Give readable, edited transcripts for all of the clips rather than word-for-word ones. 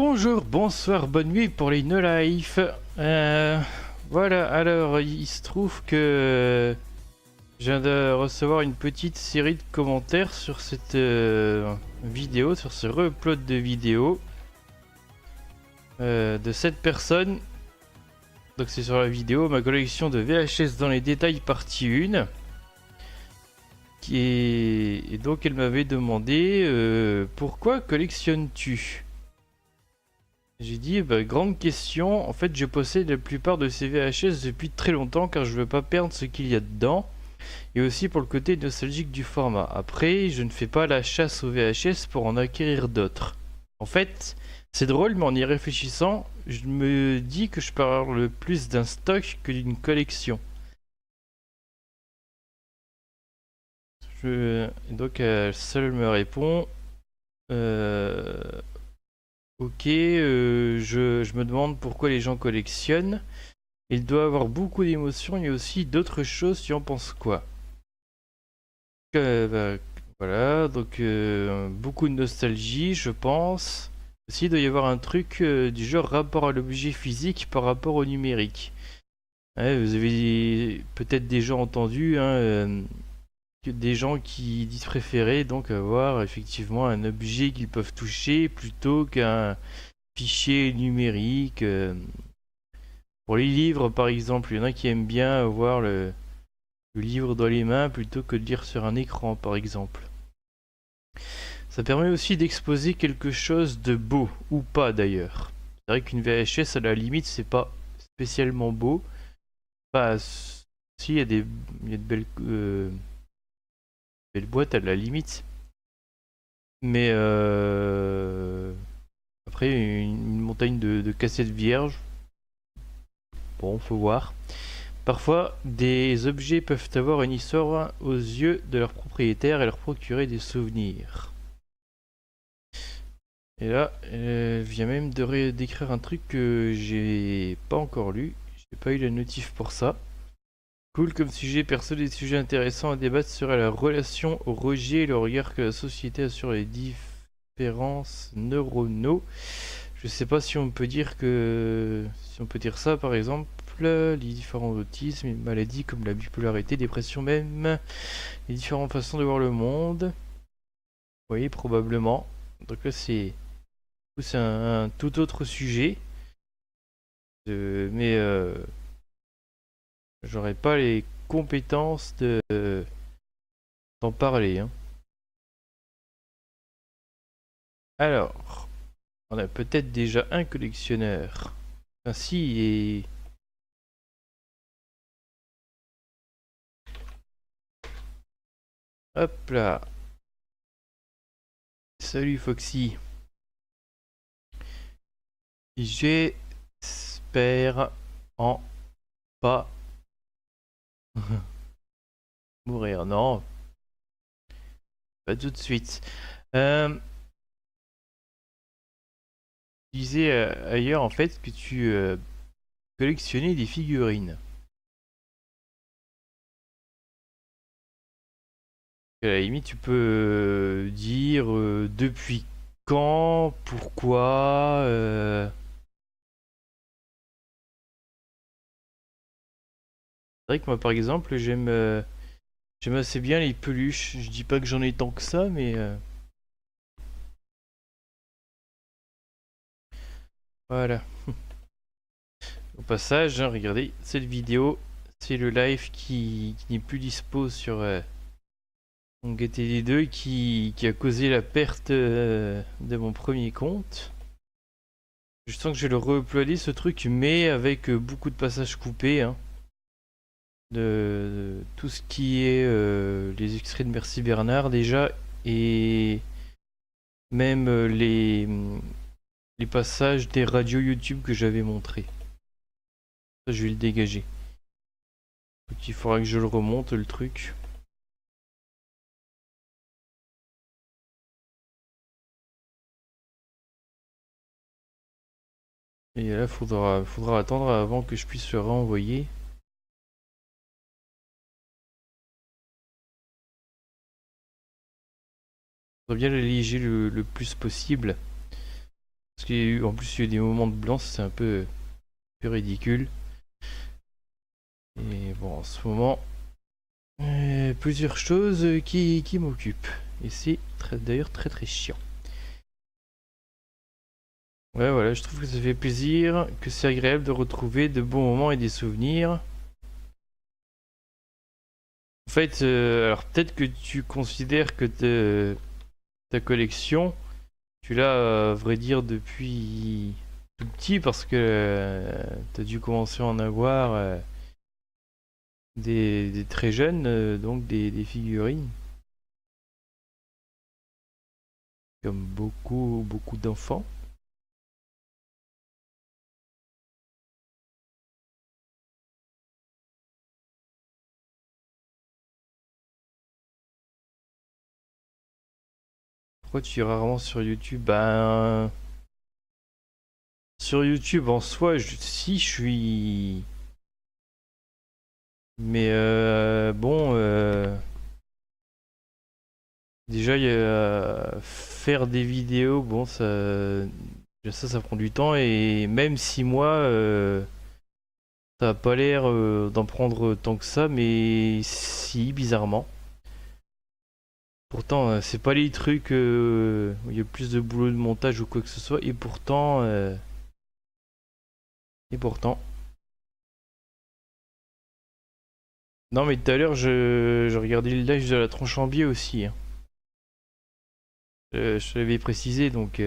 Bonjour, bonsoir, bonne nuit pour les No Life. Voilà, alors il se trouve que je viens de recevoir une petite série de commentaires sur cette vidéo, sur ce re-upload de vidéo de cette personne. Donc c'est sur la vidéo ma collection de VHS dans les détails partie 1. Et donc elle m'avait demandé pourquoi collectionnes-tu? J'ai dit, bah, grande question. En fait, je possède la plupart de ces VHS depuis très longtemps car je veux pas perdre ce qu'il y a dedans. Et aussi pour le côté nostalgique du format. Après, je ne fais pas la chasse aux VHS pour en acquérir d'autres. En fait, c'est drôle, mais en y réfléchissant, je me dis que je parle plus d'un stock que d'une collection. Donc, seule me répond. Euh... Ok, je me demande pourquoi les gens collectionnent. Il doit avoir beaucoup d'émotions et aussi d'autres choses, tu en penses quoi? Bah, voilà, donc beaucoup de nostalgie, je pense. Aussi, il doit y avoir un truc du genre rapport à l'objet physique par rapport au numérique. Ouais, vous avez peut-être déjà entendu des gens qui disent préférer donc avoir effectivement un objet qu'ils peuvent toucher plutôt qu'un fichier numérique. Pour les livres, par exemple, il y en a qui aiment bien avoir le livre dans les mains plutôt que de lire sur un écran, par exemple. Ça permet aussi d'exposer quelque chose de beau, ou pas d'ailleurs. C'est vrai qu'une VHS, à la limite, c'est pas spécialement beau. Enfin, si, il y a de belles boîtes à la limite. Mais après, une montagne de cassettes vierges, bon, faut voir. Parfois, des objets peuvent avoir une histoire aux yeux de leur propriétaire et leur procurer des souvenirs. Et là, elle vient même d'écrire un truc que j'ai pas encore lu. J'ai pas eu la notif pour ça. Cool comme sujet, perso, des sujets intéressants à débattre seraient la relation au rejet et le regard que la société a sur les différences neuronaux. Je sais pas si on peut dire que... Si on peut dire ça, par exemple, les différents autismes, les maladies comme la bipolarité, dépression même, les différentes façons de voir le monde. Oui, probablement. Donc là, c'est un tout autre sujet. Mais j'aurais pas les compétences d'en parler, hein. Alors, on a peut-être déjà un collectionneur. Ainsi, et... Hop là. Salut Foxy. J'espère en pas mourir. Non, pas tout de suite. Tu disais ailleurs en fait que tu collectionnais des figurines. À la limite, tu peux dire depuis quand, pourquoi. C'est vrai que moi, par exemple, j'aime assez bien les peluches. Je dis pas que j'en ai tant que ça, mais voilà. Au passage, hein, regardez, cette vidéo, c'est le live qui n'est plus dispo sur mon GTD2 qui a causé la perte de mon premier compte. Je sens que je vais le re-uploader ce truc, mais avec beaucoup de passages coupés, hein, de tout ce qui est les extraits de Merci Bernard déjà, et même les passages des radios YouTube que j'avais montrés. Ça, je vais le dégager. Donc, il faudra que je le remonte le truc. Et là, faudra attendre avant que je puisse le renvoyer. Faudra bien le léger le plus possible. Parce qu'en plus il y a eu des moments de blanc, c'est un peu ridicule. Et bon, en ce moment, plusieurs choses qui m'occupent. Et c'est d'ailleurs très chiant. Ouais, voilà, je trouve que ça fait plaisir, que c'est agréable de retrouver de bons moments et des souvenirs. En fait, alors peut-être que tu considères que ta collection, tu l'as, à vrai dire, depuis tout petit parce que t'as dû commencer à en avoir des très jeunes, donc des figurines, comme beaucoup d'enfants. Pourquoi tu es rarement sur YouTube? Ben, sur YouTube en soi, si je suis. Mais bon, déjà, faire des vidéos, bon, ça prend du temps. Et même si moi, ça a pas l'air d'en prendre tant que ça, mais si, bizarrement. Pourtant, c'est pas les trucs où il y a plus de boulot de montage ou quoi que ce soit. Et pourtant. Et pourtant. Non, mais tout à l'heure, je regardais le live de la tronche en biais aussi, hein. Je l'avais précisé, donc.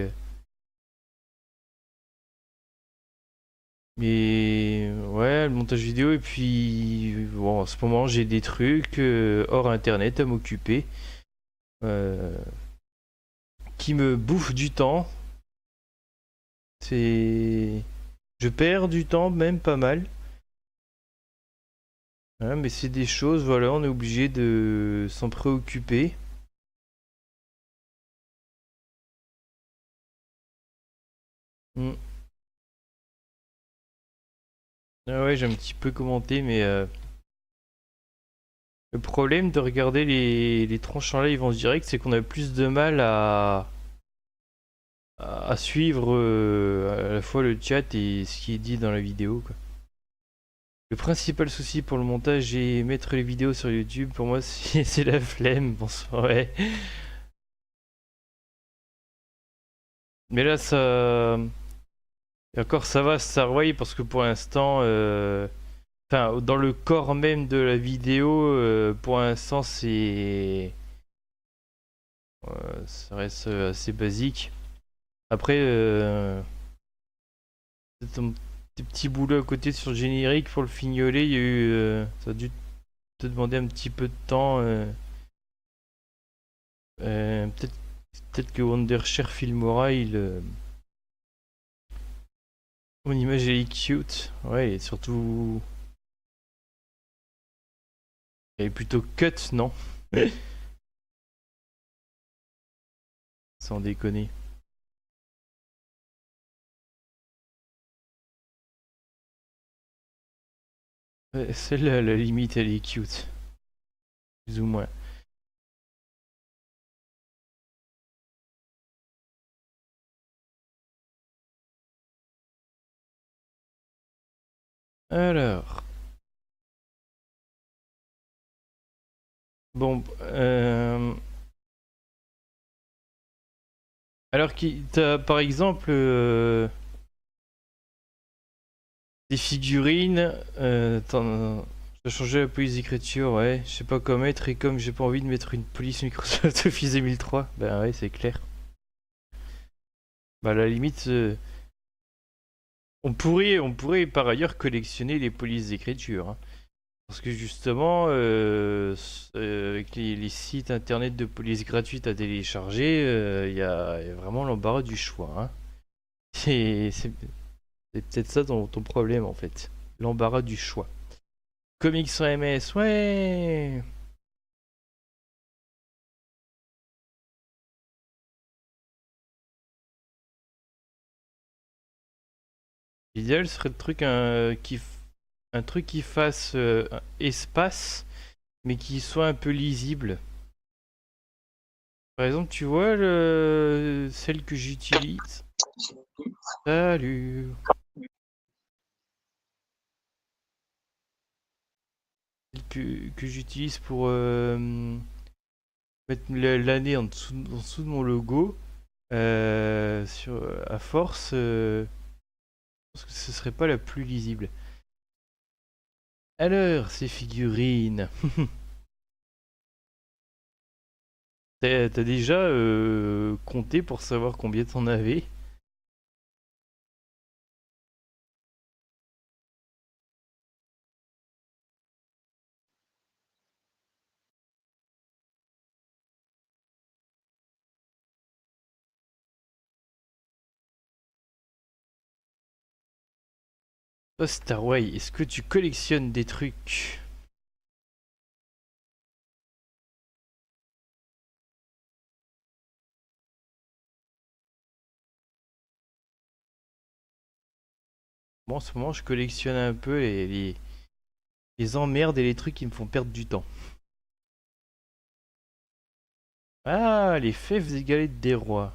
Mais ouais, le montage vidéo, et puis bon, en ce moment j'ai des trucs hors internet à m'occuper euh, qui me bouffent du temps. C'est. Je perds du temps, même pas mal. Hein, mais c'est des choses, voilà, on est obligé de s'en préoccuper. Hmm. Ah ouais, j'ai un petit peu commenté, mais le problème de regarder les tranches en live en direct, c'est qu'on a plus de mal à suivre à la fois le chat et ce qui est dit dans la vidéo, quoi. Le principal souci pour le montage et mettre les vidéos sur YouTube, pour moi, c'est la flemme. Bonsoir, ouais. Mais là, ça. Et encore, ça va, ça revoit parce que pour l'instant. Enfin, dans le corps même de la vidéo, pour l'instant, ça reste assez basique. Après, ton tes petits boulots à côté sur le générique pour le fignoler, il y a eu. Ça a dû te demander un petit peu de temps. Peut-être que Wondershare Filmora, mon image elle est cute. Ouais, et surtout. Elle est plutôt cut, non? Sans déconner. Ouais, celle-là, à la limite, elle est cute. Plus ou moins. Alors. Bon. Alors, t'as par exemple. Des figurines. T'as changé la police d'écriture, ouais. Je sais pas quoi mettre, et comme j'ai pas envie de mettre une police Microsoft Office 2003, ben ouais, c'est clair. Bah, à la limite, on pourrait par ailleurs collectionner les polices d'écriture, hein. Parce que justement, avec les sites internet de police gratuites à télécharger, il y a vraiment l'embarras du choix, hein. C'est peut-être ça ton problème en fait. L'embarras du choix. Comics sur MS, ouais. L'idéal serait un truc qui fasse un espace, mais qui soit un peu lisible. Par exemple, tu vois celle que j'utilise. Salut. Que j'utilise pour mettre l'année en dessous de mon logo. À force, je pense que ce serait pas la plus lisible. Alors, ces figurines. T'as déjà compté pour savoir combien t'en avais? Oh, Starway, est-ce que tu collectionnes des trucs? Bon, en ce moment, je collectionne un peu les emmerdes et les trucs qui me font perdre du temps. Ah, les fèves des galettes des rois.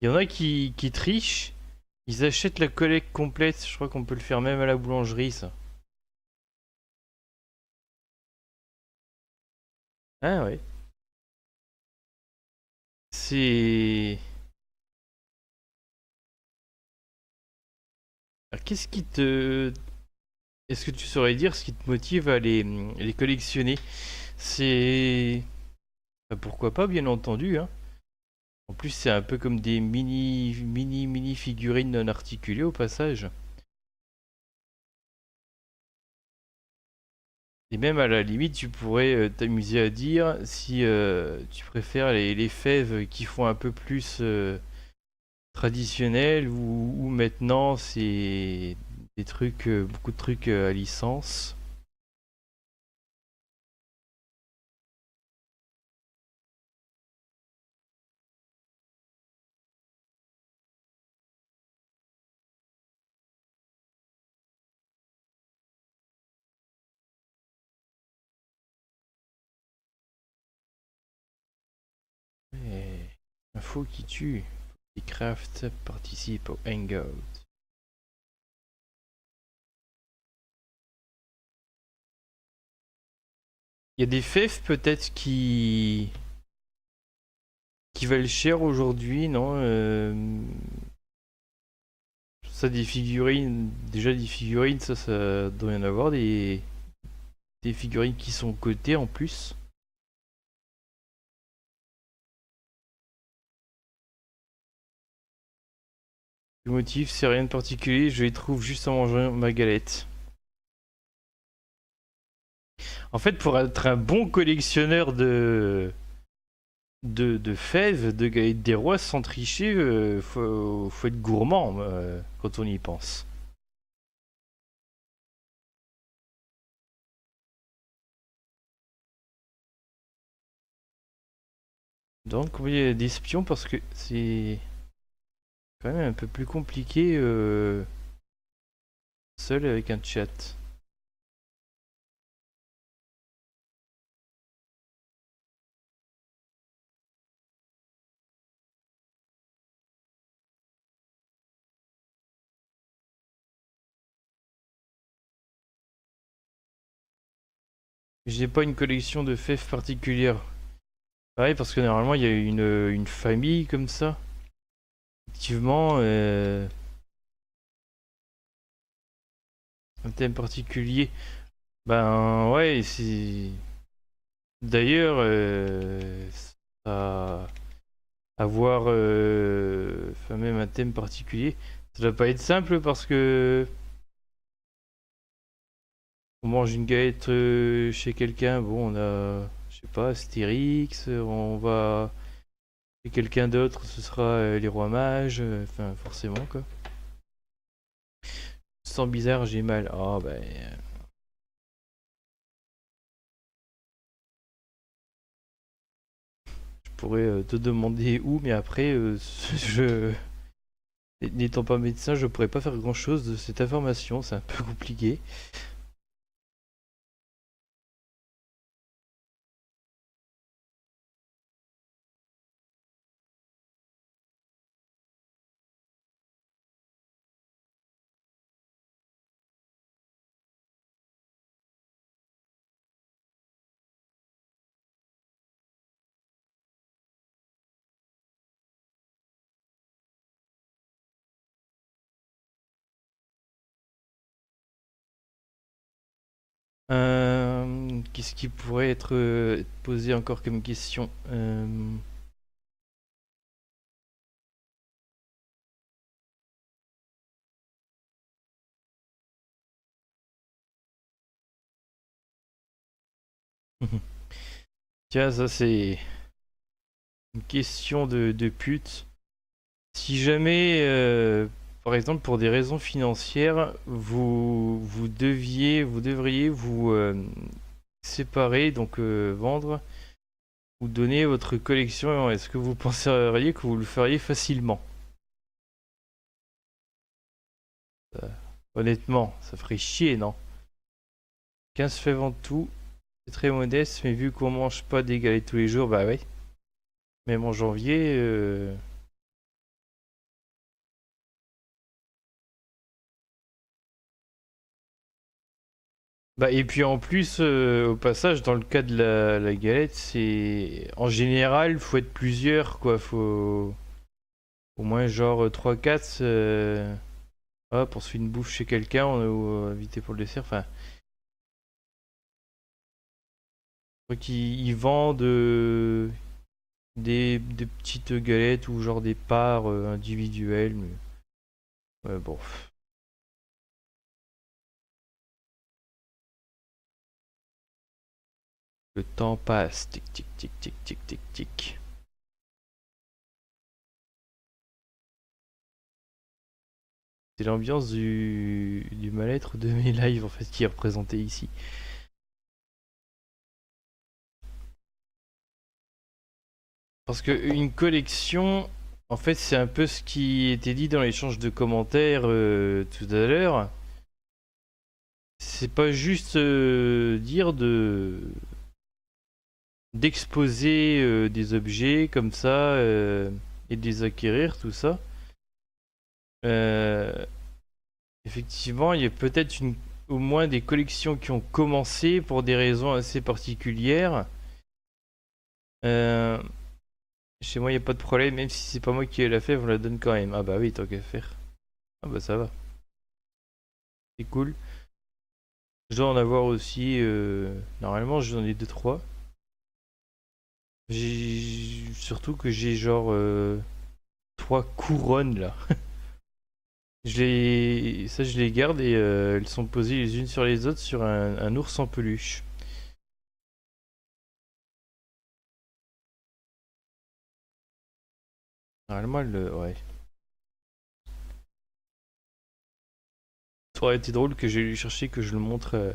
Il y en a qui trichent, ils achètent la collecte complète. Je crois qu'on peut le faire même à la boulangerie, ça. Ah ouais. C'est... Alors, qu'est-ce qui te... Est-ce que tu saurais dire ce qui te motive à les collectionner? C'est... Bah, pourquoi pas, bien entendu, hein. En plus, c'est un peu comme des mini figurines non articulées au passage. Et même à la limite, tu pourrais t'amuser à dire si tu préfères les fèves qui font un peu plus traditionnels ou maintenant c'est des trucs, beaucoup de trucs à licence. Et... Info qui tue. Les crafts participent au Hangout. Il y a des fèves peut-être qui valent cher aujourd'hui, non? Ça, des figurines, déjà des figurines, ça doit y en avoir des figurines qui sont cotées en plus. Le motif, c'est rien de particulier, je les trouve juste en mangeant ma galette. En fait, pour être un bon collectionneur de fèves, de galettes des rois, sans tricher, faut être gourmand quand on y pense. Donc, oui, des espions parce que c'est quand même un peu plus compliqué seul avec un chat. J'ai pas une collection de fèves particulière. Ouais, parce que normalement, il y a une famille comme ça. Effectivement, un thème particulier. Ben ouais, c'est... D'ailleurs, ça... avoir enfin, même un thème particulier, ça doit pas être simple parce que on mange une galette chez quelqu'un, bon, on a, je sais pas, Astérix, on va chez quelqu'un d'autre, ce sera les rois mages, enfin forcément quoi. Sans bizarre, j'ai mal. Ah ben, je pourrais te demander où, mais après, je n'étant pas médecin, je pourrais pas faire grand chose de cette information, c'est un peu compliqué. Qu'est-ce qui pourrait être posé encore comme question? Tiens, ça c'est une question de pute. Si jamais, par exemple, pour des raisons financières, vous devriez vous séparer, donc vendre ou donner votre collection, est-ce que vous penseriez que vous le feriez facilement? Euh, Honnêtement, ça ferait chier, non? 15 fèves en tout, c'est très modeste, mais vu qu'on mange pas des galettes tous les jours, bah ouais. Même en janvier, bah, et puis en plus, au passage, dans le cas de la galette, c'est. En général, faut être plusieurs, quoi. Faut. Au moins, genre 3-4. Hop, on se fait une bouffe chez quelqu'un, on est invité pour le dessert. Enfin, je crois qu'ils vendent des petites galettes ou genre des parts individuelles. Mais ouais, bon. Le temps passe. Tic, tic, tic, tic, tic, tic, tic. C'est l'ambiance du mal-être de mes lives en fait qui est représentée ici. Parce que une collection, en fait, c'est un peu ce qui était dit dans l'échange de commentaires tout à l'heure. C'est pas juste dire d'exposer des objets comme ça et de les acquérir, tout ça. Euh, Effectivement, il y a peut-être au moins des collections qui ont commencé pour des raisons assez particulières. Euh, Chez moi, il n'y a pas de problème, même si c'est pas moi qui ai la fève, on la donne quand même. Ah bah oui, tant qu'à faire. Ah bah ça va, c'est cool. Je dois en avoir aussi. Normalement, j'en ai deux trois. Surtout que j'ai genre 3 couronnes là. Ça, je les garde et elles sont posées les unes sur les autres sur un ours en peluche. Normalement, ouais. Ça aurait été drôle que j'aille lui chercher, que je le montre.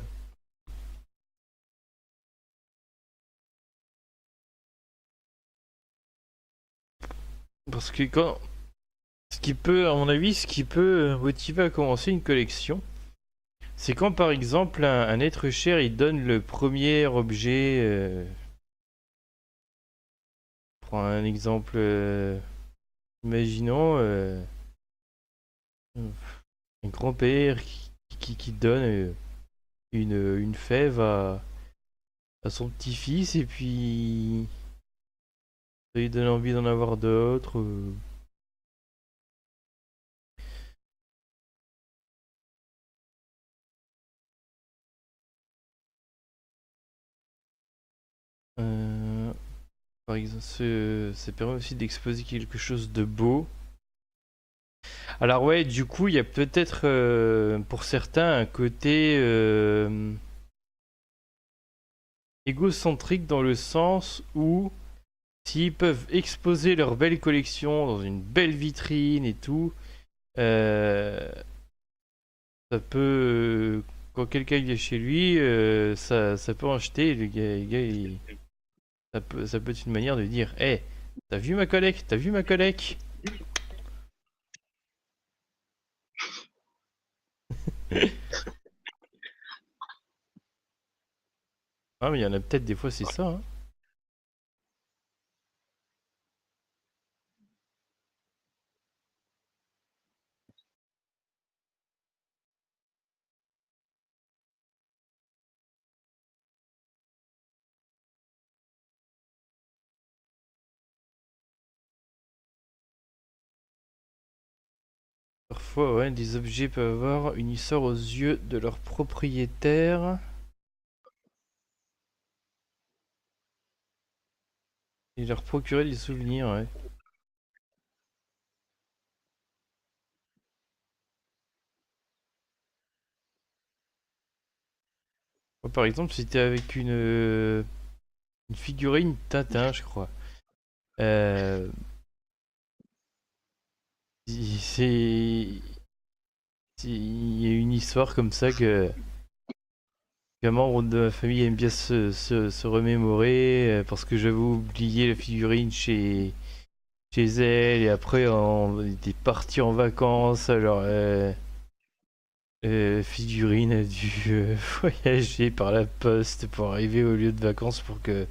Parce que quand. Ce qui peut, à mon avis, ce qui peut motiver à commencer une collection, c'est quand par exemple un être cher il donne le premier objet. Prends un exemple. Imaginons un grand-père qui donne une fève à son petit-fils et puis ça lui donne envie d'en avoir d'autres. Euh, Par exemple, ça permet aussi d'exposer quelque chose de beau. Alors ouais, du coup, il y a peut-être pour certains un côté égocentrique dans le sens où s'ils peuvent exposer leur belle collection dans une belle vitrine et tout, euh, ça peut, quand quelqu'un vient chez lui, ça peut en jeter. Le gars, ça peut être une manière de dire, hé, t'as vu ma collecte? T'as vu ma collecte? Ah, mais il y en a peut-être des fois, c'est ça, hein. Parfois, ouais, des objets peuvent avoir une histoire aux yeux de leur propriétaire. Et leur procurer des souvenirs, ouais. Moi, par exemple, c'était avec une figurine Tintin, je crois. Euh, c'est... Il y a une histoire comme ça qu'un membre de ma famille aime bien se remémorer parce que j'avais oublié la figurine chez elle et après on était parti en vacances alors figurine a dû voyager par la poste pour arriver au lieu de vacances pour que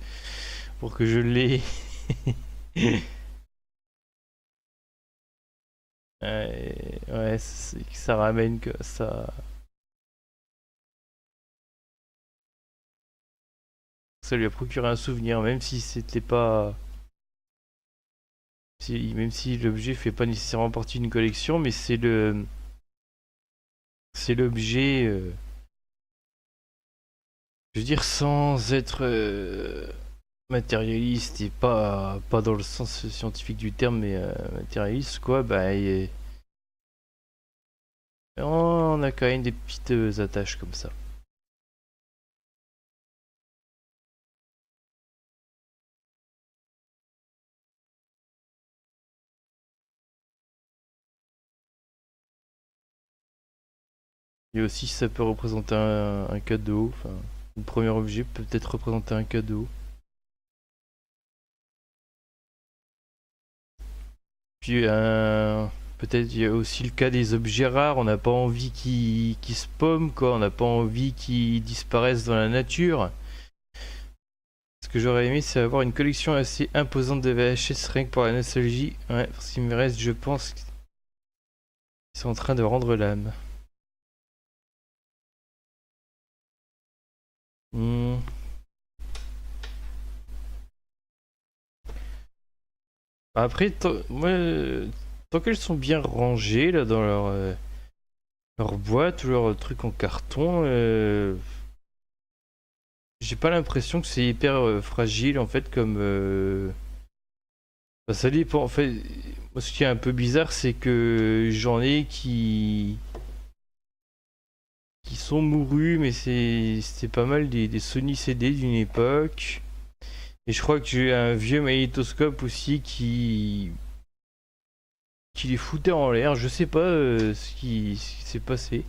je l'ai. Ouais, c'est que ça ramène que ça lui a procuré un souvenir même si c'était pas même si l'objet fait pas nécessairement partie d'une collection mais c'est l'objet je veux dire sans être matérialiste et pas dans le sens scientifique du terme mais matérialiste quoi bah on a quand même des petites attaches comme ça. Et aussi ça peut représenter un cadeau, enfin le premier objet peut peut-être représenter un cadeau. Puis peut-être il y a aussi le cas des objets rares, on n'a pas envie qu'ils se paument quoi, on n'a pas envie qu'ils disparaissent dans la nature. Ce que j'aurais aimé c'est avoir une collection assez imposante de VHS rien que pour la nostalgie. Ouais, parce qu'il me reste je pense qu'ils sont en train de rendre l'âme. Hmm. Après, moi, tant qu'elles sont bien rangées là dans leur boîte ou leur truc en carton, j'ai pas l'impression que c'est hyper fragile en fait comme. Bah, ça dépend. En fait, moi, ce qui est un peu bizarre, c'est que j'en ai qui sont mourus, mais c'était pas mal des Sony CD d'une époque. Et je crois que j'ai un vieux magnétoscope aussi qui les foutait en l'air. Je sais pas ce qui s'est passé.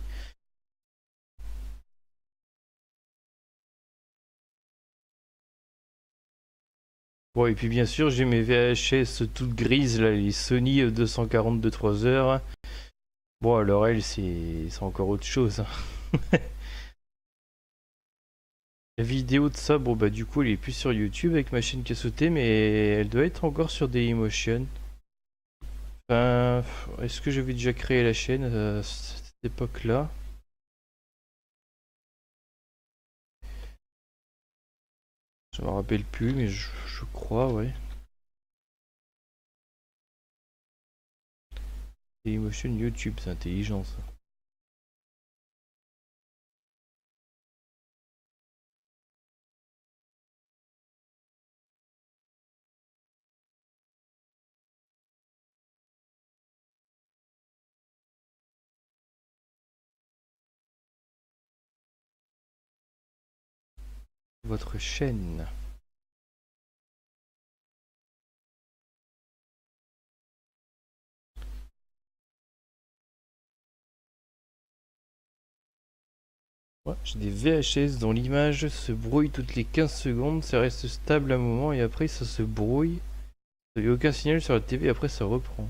Bon, et puis bien sûr, j'ai mes VHS toutes grises, là, les Sony 242 3 heures. Bon, alors elle, c'est encore autre chose, hein. La vidéo de ça, bon, bah du coup, elle est plus sur YouTube avec ma chaîne qui a sauté, mais elle doit être encore sur Dailymotion. Enfin, est-ce que j'avais déjà créé la chaîne à cette époque-là? Je me rappelle plus, mais je crois, ouais. Dailymotion YouTube, c'est intelligent ça. Votre chaîne. Ouais, j'ai des VHS dont l'image se brouille toutes les 15 secondes, ça reste stable un moment et après ça se brouille. Il n'y a aucun signal sur la TV, après ça reprend.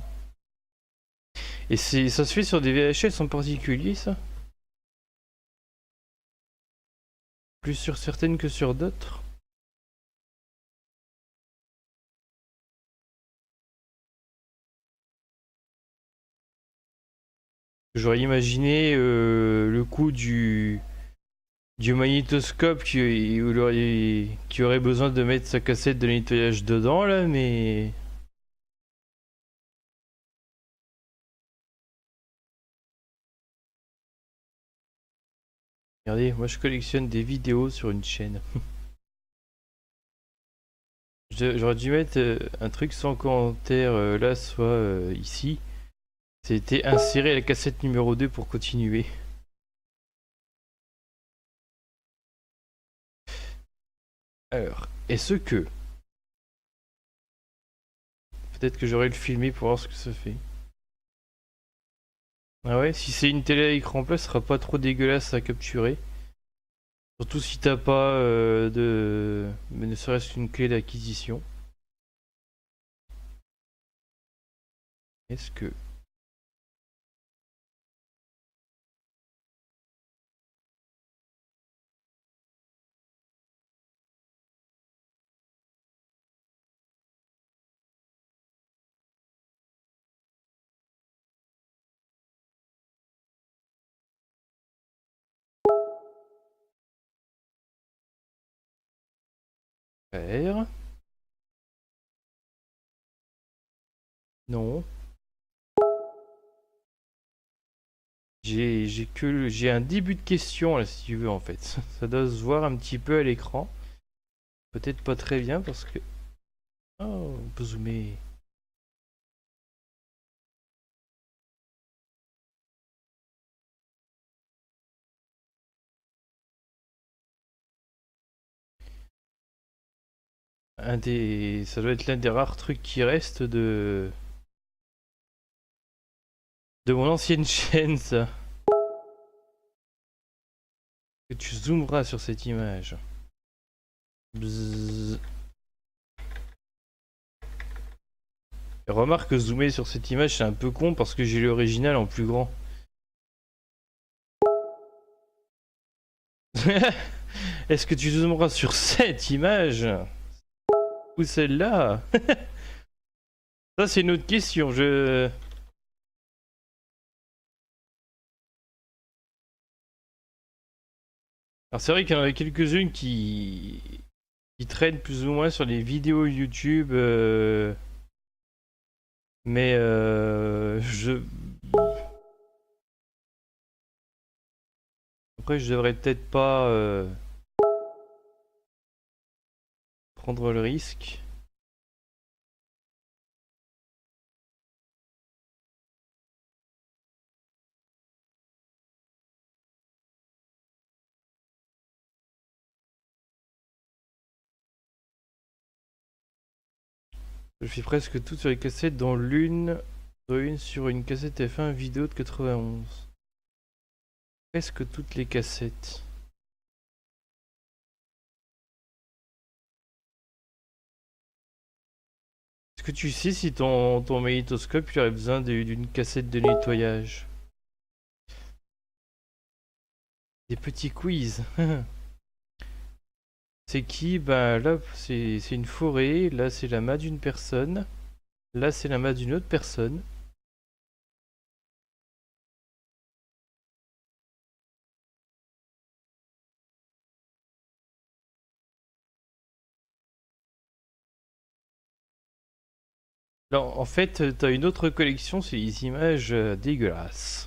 Et ça se fait sur des VHS en particulier ça? Plus sur certaines que sur d'autres? J'aurais imaginé le coup du magnétoscope qui aurait besoin de mettre sa cassette de nettoyage dedans là, mais... Regardez, moi je collectionne des vidéos sur une chaîne. J'aurais dû mettre un truc sans commentaire là, soit ici. C'était insérer la cassette numéro 2 pour continuer. Alors, est-ce que... Peut-être que j'aurais le filmé pour voir ce que ça fait. Ah ouais, si c'est une télé à écran plat, ce sera pas trop dégueulasse à capturer. Surtout si t'as pas de... Mais ne serait-ce qu'une clé d'acquisition. Est-ce que... Faire... Non. J'ai un début de question là si tu veux en fait. Ça doit se voir un petit peu à l'écran. Peut-être pas très bien parce que... Oh, on peut zoomer. Ça doit être l'un des rares trucs qui restent de mon ancienne chaîne, ça. Que tu zoomeras sur cette image. Bzzz. Et remarque que zoomer sur cette image c'est un peu con parce que j'ai l'original en plus grand. Est-ce que tu zoomeras sur cette image ou celle-là? Ça c'est une autre question. Alors c'est vrai qu'il y en a quelques-unes qui traînent plus ou moins sur les vidéos YouTube, mais après je devrais peut-être pas prendre le risque. Je fais presque tout sur les cassettes dont une sur une cassette F1 vidéo de 91. Presque toutes les cassettes. Est-ce que tu sais si ton magnétoscope il aurait besoin d'une cassette de nettoyage? Des petits quiz. C'est qui? Bah là c'est une forêt, là c'est la main d'une personne, là c'est la main d'une autre personne. Alors en fait t'as une autre collection, c'est les images dégueulasses.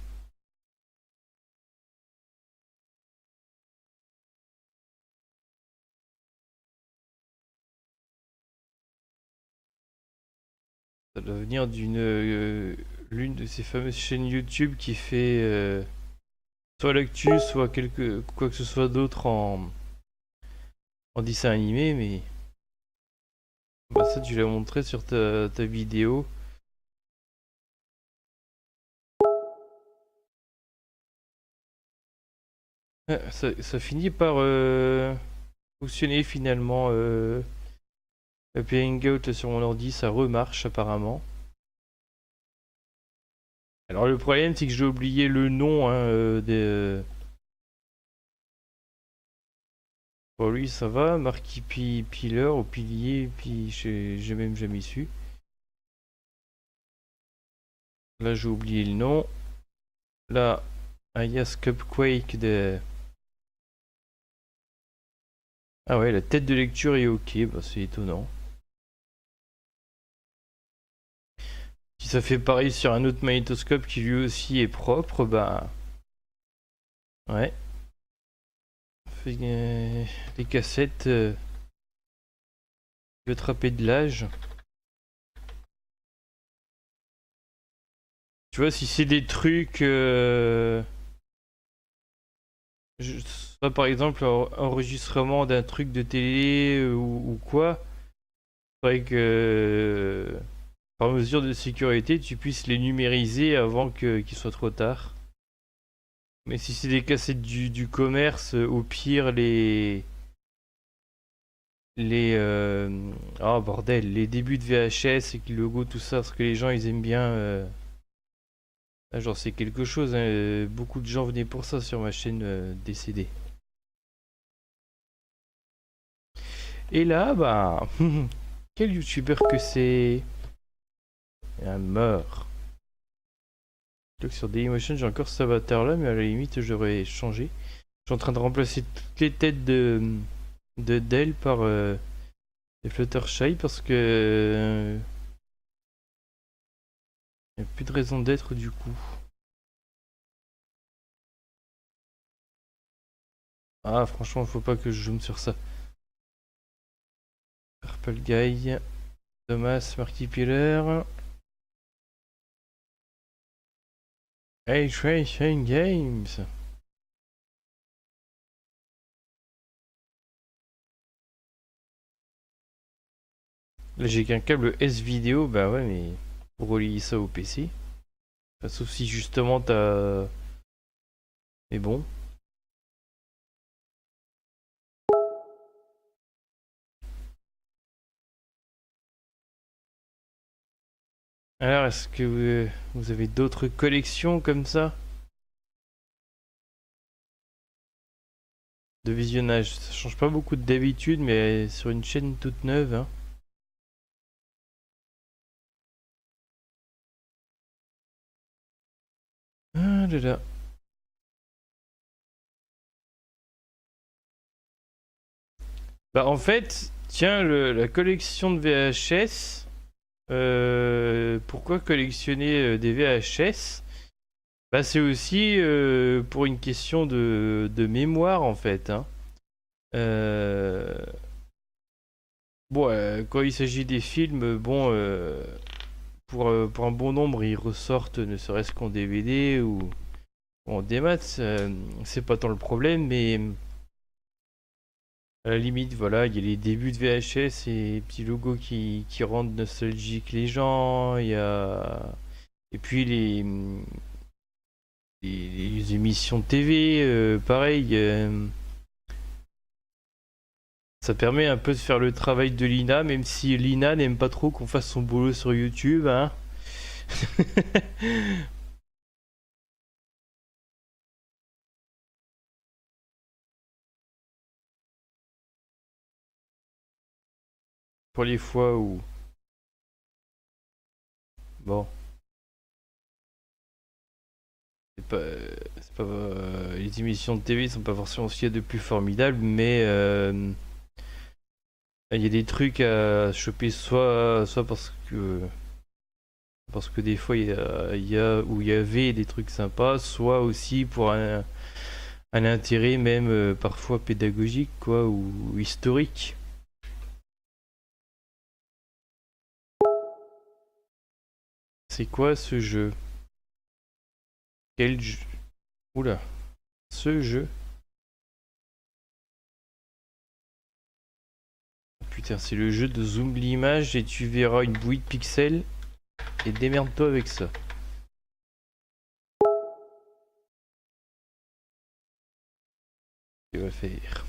Ça doit venir l'une de ces fameuses chaînes YouTube qui fait soit l'actu, soit quoi que ce soit d'autre en dessin animé, mais bah, ça tu l'as montré sur ta vidéo. Ça finit par fonctionner finalement. Le Hangout sur mon ordi, ça remarche apparemment. Alors le problème c'est que j'ai oublié le nom hein, Bon lui ça va, Marquis Pillar au pilier, puis j'ai même jamais su. Là j'ai oublié le nom. Là, alias Cupquake de... Ah ouais, la tête de lecture est ok, bah c'est étonnant. Si ça fait pareil sur un autre magnétoscope qui lui aussi est propre, bah... Ouais. Les cassettes... Je vais attraper de l'âge. Tu vois, si c'est des trucs... soit par exemple enregistrement d'un truc de télé ou quoi, faudrait que par mesure de sécurité tu puisses les numériser avant qu'il soit trop tard. Mais si c'est des cassettes du commerce, au pire oh bordel, les débuts de VHS et le logo tout ça, parce que les gens ils aiment bien ah, genre c'est quelque chose, hein, beaucoup de gens venaient pour ça sur ma chaîne décédée. Et là bah quel youtubeur que c'est? Un mort. Donc sur Dailymotion j'ai encore cet avatar là mais à la limite j'aurais changé. Je suis en train de remplacer toutes les têtes de Dell par des Fluttershy parce que y a plus de raison d'être du coup. Ah franchement faut pas que je zoome sur ça. Purple Guy, Thomas Markipliller. Hey Tracing Games. Là j'ai qu'un câble S-Vidéo, bah ouais mais pour relier ça au PC. Enfin, sauf si justement t'as... Mais bon. Alors est-ce que vous avez d'autres collections comme ça? De visionnage, ça change pas beaucoup d'habitude mais sur une chaîne toute neuve hein. Ah là là. Bah en fait, tiens, la collection de VHS, pourquoi collectionner des VHS? Bah c'est aussi pour une question de mémoire en fait, hein. Euh, Bon, quand il s'agit des films, bon, pour un bon nombre, ils ressortent ne serait-ce qu'en DVD ou en démat, c'est pas tant le problème, mais à la limite, voilà, il y a les débuts de VHS et les petits logos qui rendent nostalgiques les gens. Il y a... Et puis les émissions de TV, pareil. Ça permet un peu de faire le travail de Lina, même si Lina n'aime pas trop qu'on fasse son boulot sur YouTube, hein. Pour les fois où... Bon, les émissions de TV sont pas forcément ce qu'il y a de plus formidable, mais il y a des trucs à choper soit parce que des fois il y avait des trucs sympas, soit aussi pour un intérêt même parfois pédagogique quoi ou historique. C'est quoi ce jeu? Quel jeu? Oula, ce jeu? Putain, c'est le jeu de zoom l'image et tu verras une bouillie de pixels et démerde-toi avec ça. Tu vas faire.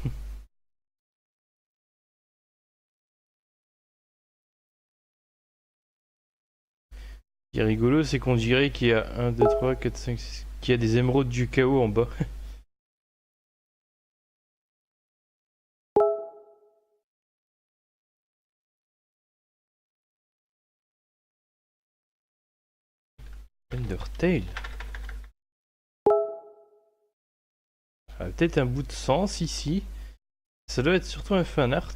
Ce qui est rigolo, c'est qu'on dirait qu'il y a 1, 2, 3, 4, 5, 6... qu'il y a des émeraudes du chaos en bas. Undertale. Ah, peut-être un bout de sens ici. Ça doit être surtout un fan art.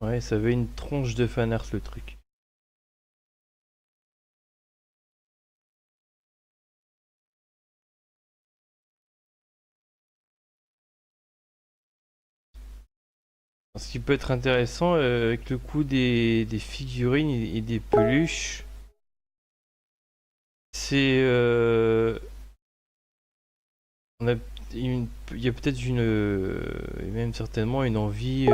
Ouais, ça avait une tronche de fanart le truc. Ce qui peut être intéressant avec le coût des figurines et des peluches, c'est on a il y a peut-être et même certainement une envie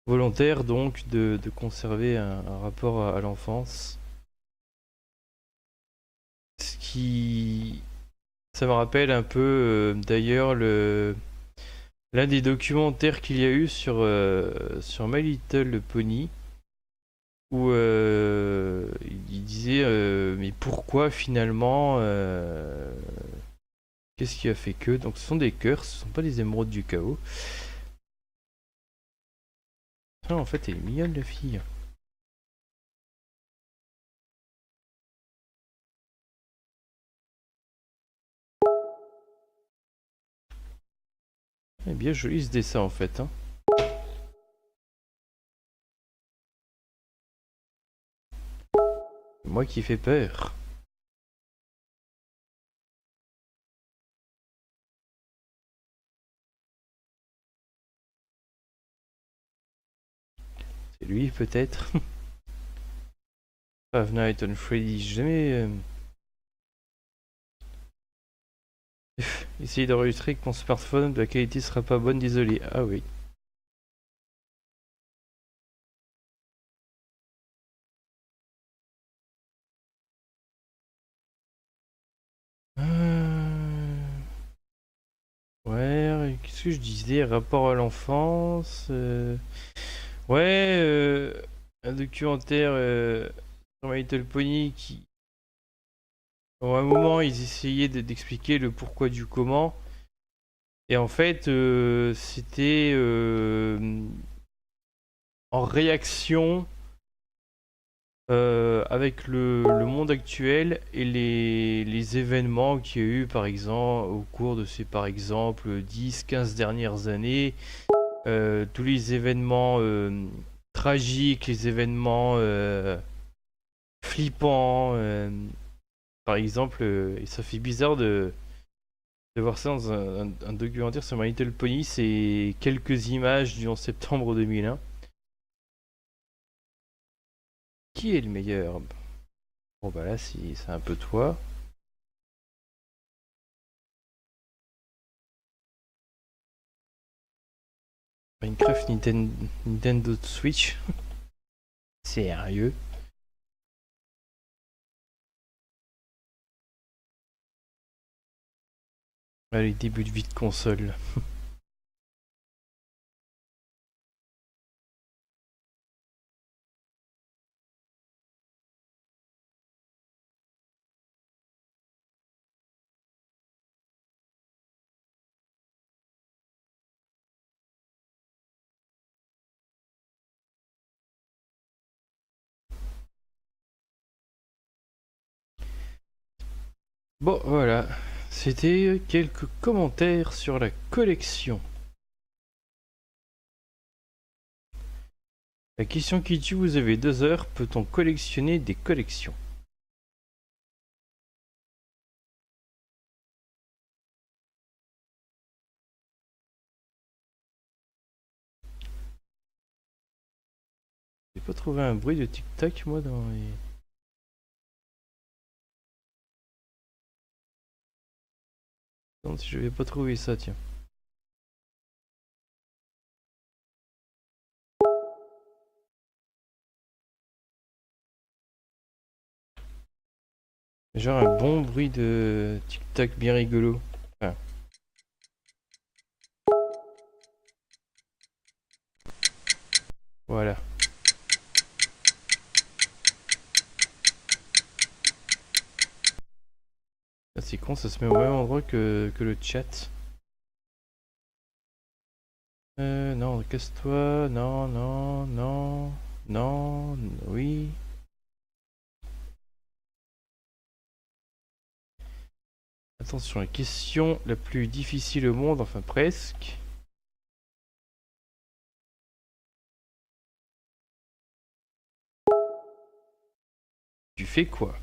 volontaire donc de conserver un rapport à l'enfance. Ce qui ça me rappelle un peu d'ailleurs le l'un des documentaires qu'il y a eu sur My Little Pony où il disait mais pourquoi finalement qu'est-ce qui a fait que donc ce sont des cœurs, ce sont pas des émeraudes du chaos. Ah, en fait elle est mignonne la fille. Elle est bien joli ce dessin en fait hein. Moi qui fais peur. C'est lui peut-être. Five Nights on Freddy, j'ai jamais essayé d'enregistrer avec mon smartphone, la qualité sera pas bonne, désolé. Ah oui. Ouais, qu'est-ce que je disais? Rapport à l'enfance. Ouais, un documentaire sur My Little Pony qui. À un moment, ils essayaient d'expliquer le pourquoi du comment. Et en fait, c'était en réaction avec le monde actuel et les événements qu'il y a eu par exemple au cours de ces par exemple 10-15 dernières années, tous les événements tragiques, les événements flippants, par exemple, et ça fait bizarre de voir ça dans un documentaire sur My Little Pony, c'est quelques images du 11 septembre 2001. Qui est le meilleur? Bon bah là si c'est un peu toi. Minecraft Nintendo Switch. Sérieux? Les débuts de vie de console. Bon voilà, c'était quelques commentaires sur la collection. La question qui tue, vous avez 2 heures, peut-on collectionner des collections? J'ai pas trouvé un bruit de tic-tac moi dans les... Non, si je vais pas trouver ça, tiens. Genre un bon bruit de tic-tac bien rigolo. Enfin, voilà. Ah, c'est con, ça se met au même endroit que le chat. Non, casse-toi. Non, non, non. Non, oui. Attention, la question la plus difficile au monde, enfin presque. Tu fais quoi?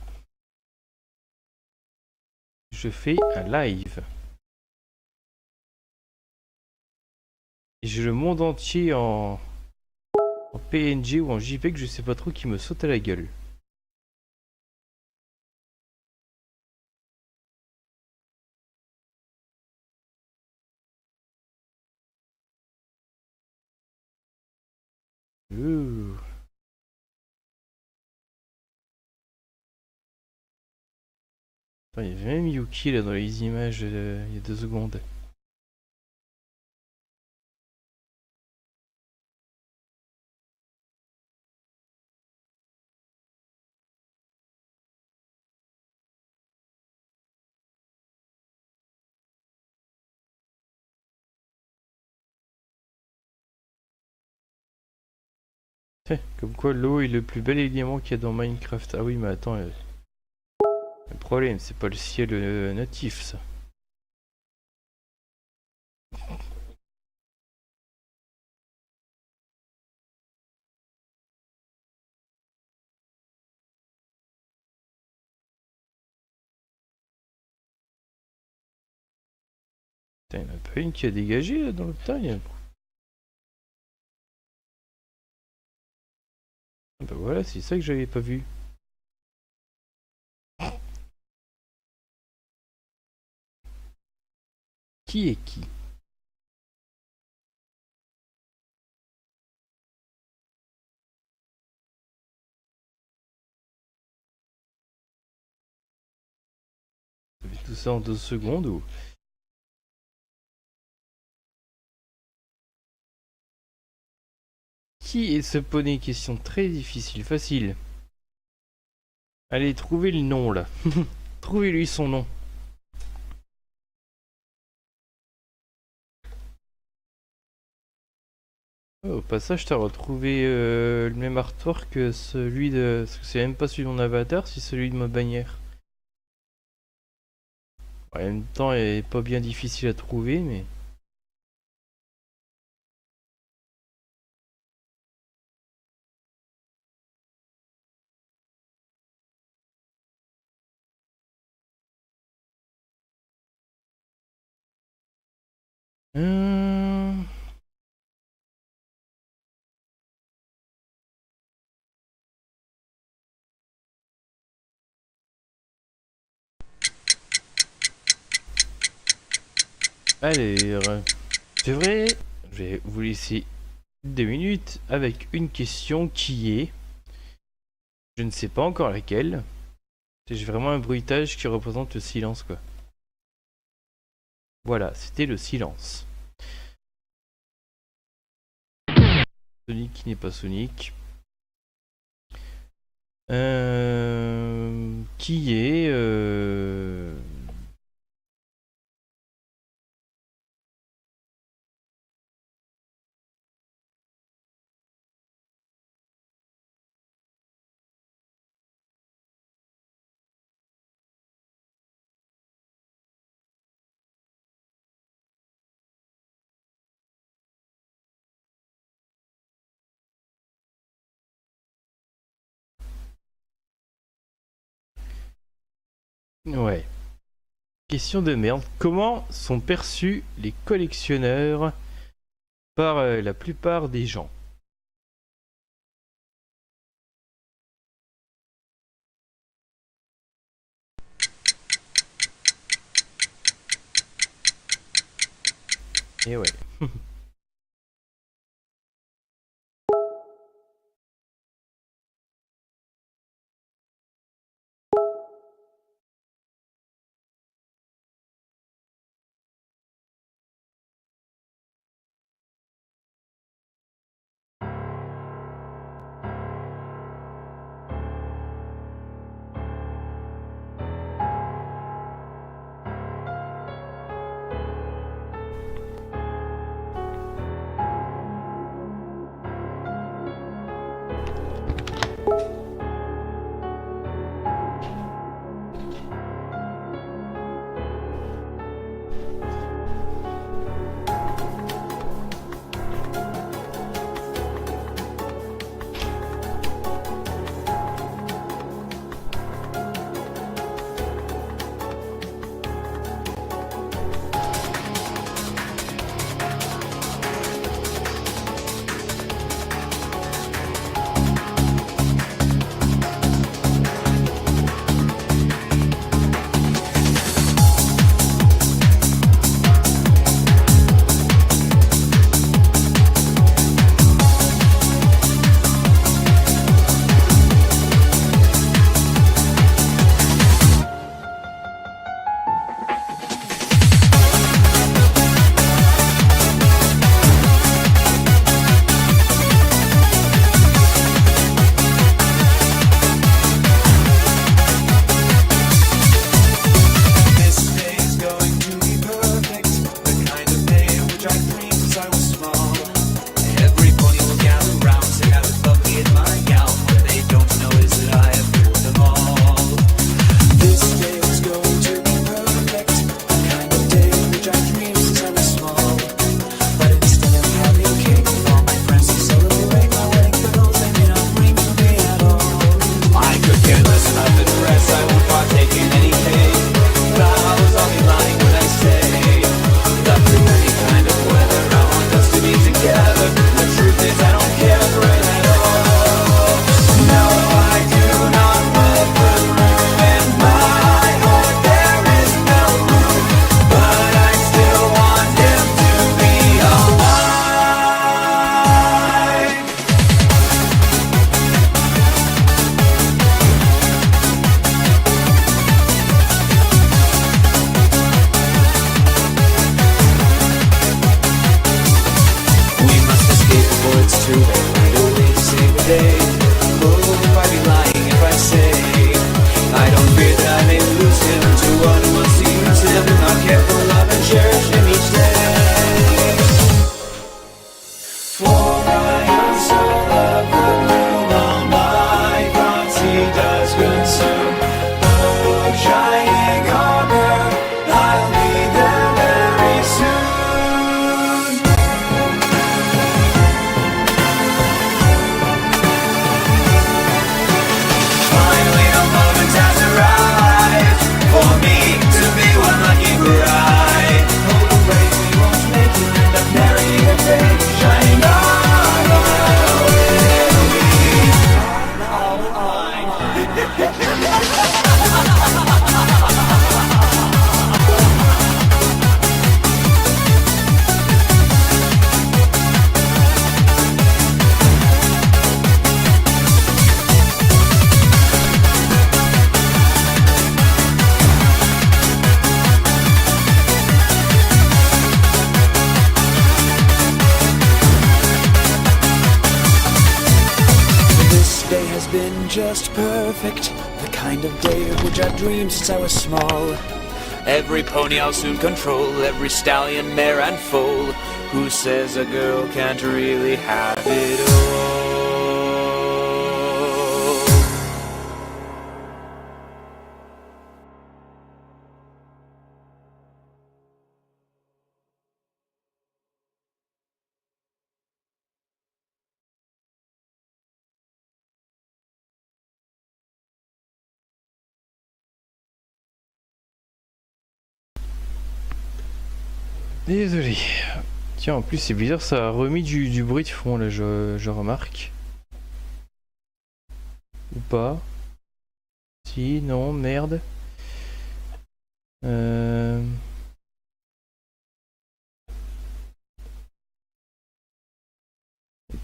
Je fais un live. Et j'ai le monde entier en PNG ou en JPEG, je sais pas trop, qui me saute à la gueule. Ouh. Attends, il y avait même Yuki là dans les images il y a 2 secondes. Comme quoi l'eau est le plus bel élément qu'il y a dans Minecraft. Ah oui, mais attends, le problème c'est pas le ciel natif ça. Putain, il y en a pas une qui a dégagé là, dans le tas. Ah bah voilà, c'est ça que j'avais pas vu. Qui est qui? Ça fait tout ça en 2 secondes ou... Qui est ce poney? Question très difficile, facile. Allez, trouvez le nom là. Trouvez-lui son nom. Au passage, t'as retrouvé le même artwork que celui de... Parce que c'est même pas celui de mon avatar, c'est celui de ma bannière. En même temps, il est pas bien difficile à trouver, mais... Euh... Allez, c'est vrai, je vais vous laisser 2 minutes avec une question qui est... Je ne sais pas encore laquelle. C'est vraiment un bruitage qui représente le silence, quoi. Voilà, c'était le silence. Sonic qui n'est pas Sonic. Qui est... Ouais. Question de merde. Comment sont perçus les collectionneurs par la plupart des gens? Et ouais. for it's too late to save the day. Oh, I'd be lying if I say I don't fear that I may lose him to one who wants to use him and not care for love and cherish him each day. For I am so love will rule all my thoughts, he does consume. Oh, shining armor, I'll be there very soon. Finally the moment has arrived for me to be one lucky bride. Hold the way we won't make it, end up marrying a day. Shining armor will be all mine. This day has been just perfect, the kind of day of which I've dreamed since I was small. Every pony I'll soon control, every stallion, mare and foal. Who says a girl can't really have it all? Désolé. Tiens, en plus c'est bizarre, ça a remis du bruit de fond là, je remarque. Ou pas. Si, non, merde.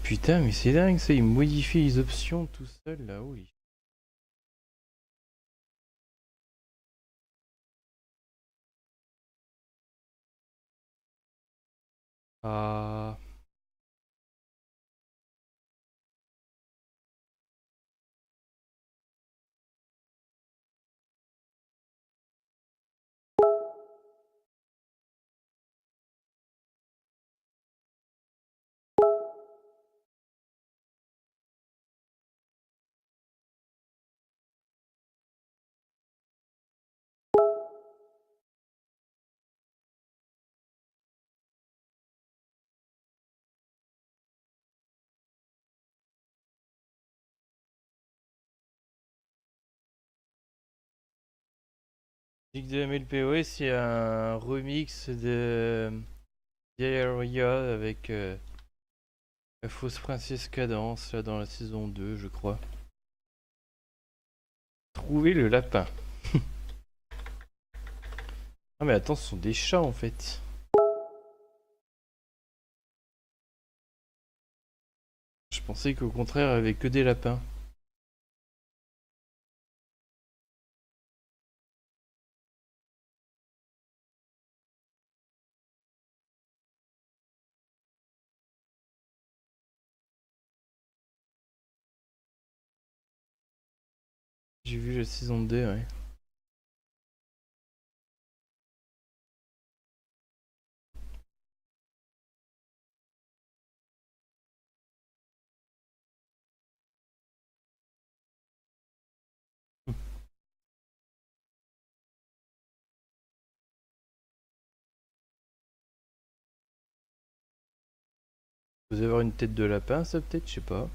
Putain, mais c'est dingue ça, il modifie les options tout seul là, oui. Ah. Musique de MLPOS, c'est un remix de Diarrhea avec la fausse princesse Cadence là dans la saison 2 je crois. Trouver le lapin. Ah mais attends, ce sont des chats en fait. Je pensais qu'au contraire, il n'y avait que des lapins. J'ai vu la saison 2, ouais. Vous allez avoir une tête de lapin, ça peut-être, je sais pas.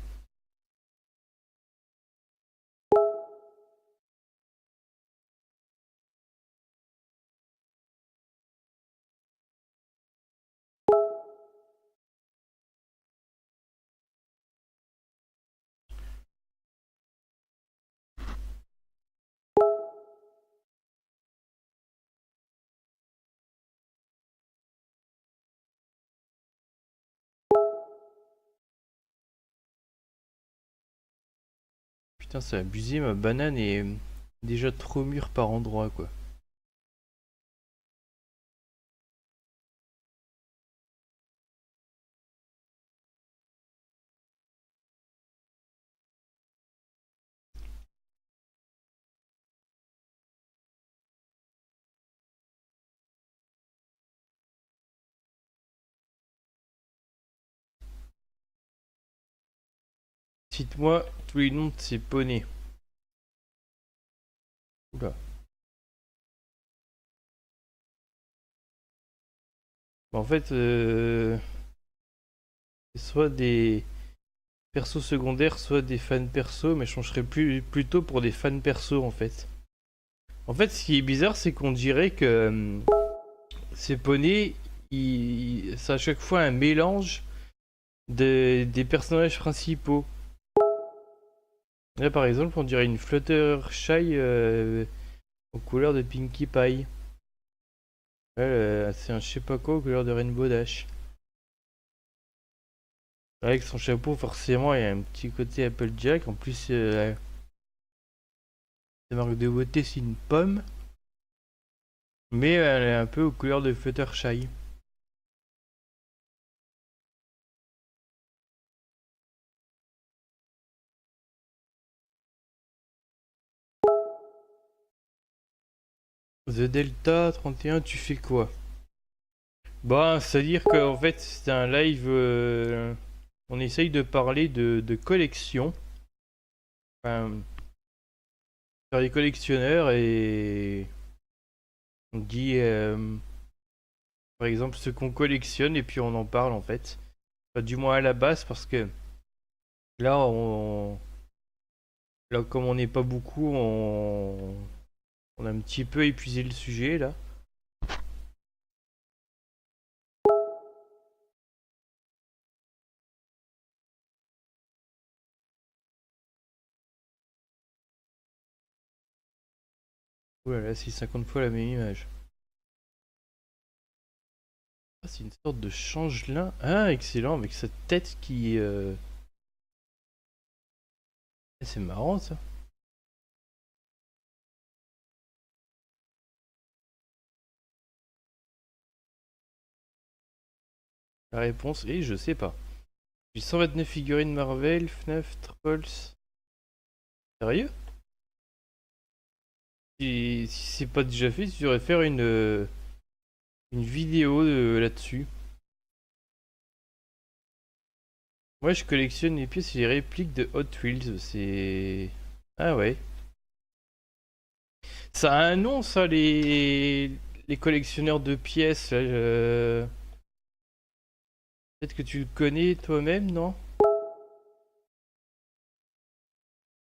Putain, c'est abusé, ma banane est déjà trop mûre par endroit, quoi. Cite-moi tous les noms de ces poneys. Oula. En fait, c'est soit des persos secondaires, soit des fans perso, mais je changerais plutôt pour des fans perso en fait. En fait, ce qui est bizarre, c'est qu'on dirait que ces poneys, c'est à chaque fois un mélange des personnages principaux. Là, par exemple, on dirait une Fluttershy aux couleurs de Pinkie Pie. C'est un je sais pas quoi aux couleurs de Rainbow Dash. Avec son chapeau, forcément, il y a un petit côté Applejack. En plus, la marque de beauté, c'est une pomme. Mais elle est un peu aux couleurs de Fluttershy. The Delta 31, tu fais quoi? Bah, c'est-à-dire qu'en fait, c'est un live. On essaye de parler de collection. Enfin, faire des collectionneurs et. On dit, par exemple, ce qu'on collectionne et puis on en parle en fait. Enfin, du moins à la base, parce que là, là comme on n'est pas beaucoup, on a un petit peu épuisé le sujet là. Voilà, c'est 50 fois la même image. Ah, c'est une sorte de changelin. Ah, excellent, avec cette tête qui. C'est marrant ça. La réponse est je sais pas. J'ai 129 figurines Marvel, FNAF, Trolls. Sérieux? Si c'est pas déjà fait, tu devrais faire une vidéo là-dessus. Moi, je collectionne les pièces et les répliques de Hot Wheels. C'est. Ah ouais. Ça a un nom, ça, les collectionneurs de pièces. Là, peut-être que tu le connais toi-même, non?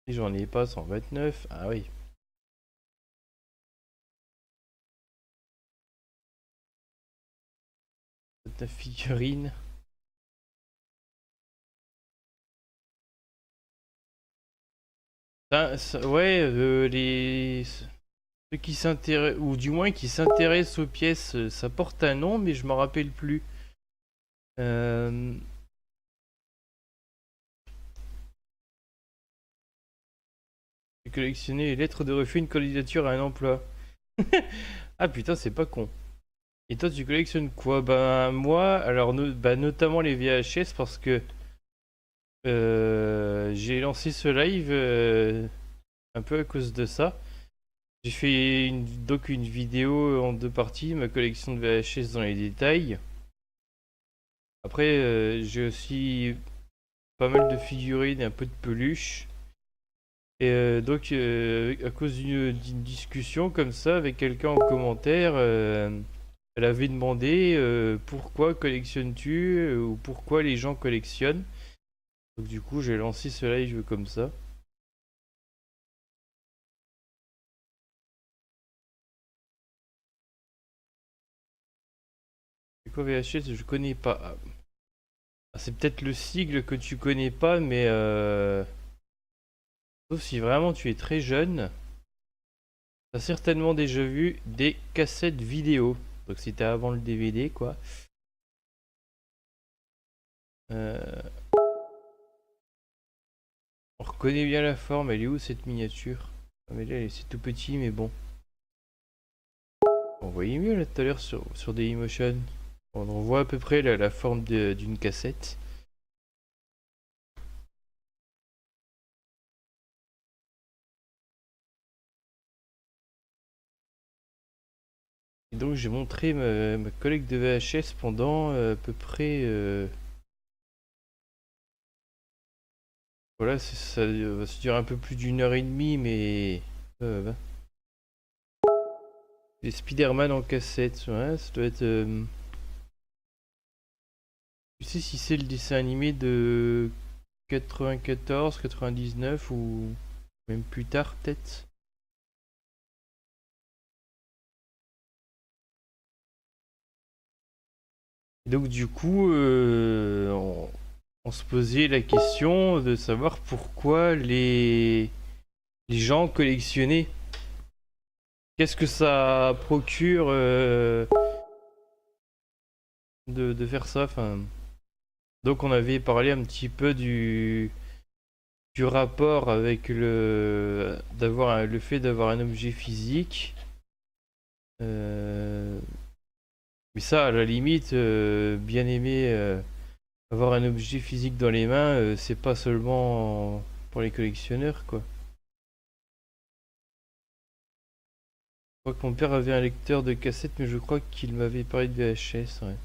Et j'en ai pas 129. Ah oui. Ta figurine. Ouais, ceux qui s'intéressent, ou du moins qui s'intéressent aux pièces, ça porte un nom, mais je m'en rappelle plus. Euh... J'ai collectionné les lettres de refus, une candidature à un emploi. Ah putain, c'est pas con. Et toi, tu collectionnes quoi? Ben moi, alors bah, notamment les VHS parce que j'ai lancé ce live un peu à cause de ça. J'ai fait donc une vidéo en deux parties, ma collection de VHS dans les détails. Après, j'ai aussi pas mal de figurines et un peu de peluches. Et donc, à cause d'une discussion comme ça avec quelqu'un en commentaire, elle avait demandé pourquoi collectionnes-tu ou pourquoi les gens collectionnent. Donc du coup, j'ai lancé ce live comme ça. C'est quoi VHS? Je connais pas. Ah, c'est peut-être le sigle que tu connais pas, mais sauf si vraiment tu es très jeune, t'as certainement déjà vu des cassettes vidéo. Donc c'était avant le DVD, quoi. Euh, On reconnaît bien la forme. Elle est où cette miniature? Ah, mais là, c'est tout petit, mais bon. On voyait mieux là tout à l'heure sur Dailymotion. On voit à peu près la forme d'une cassette. Et donc j'ai montré ma collecte de VHS pendant à peu près Voilà, ça va se durer un peu plus d'1 h 30, mais... va. Les Spider-Man en cassette, ouais, ça doit être... Tu sais si c'est le dessin animé de 94, 99 ou même plus tard peut-être? Donc du coup, on se posait la question de savoir pourquoi les gens collectionnaient. Qu'est-ce que ça procure de faire ça? Enfin, donc on avait parlé un petit peu du rapport avec le fait d'avoir un objet physique. Euh, mais ça, à la limite, bien aimer avoir un objet physique dans les mains, c'est pas seulement pour les collectionneurs, quoi. Je crois que mon père avait un lecteur de cassette, mais je crois qu'il m'avait parlé de VHS, ouais.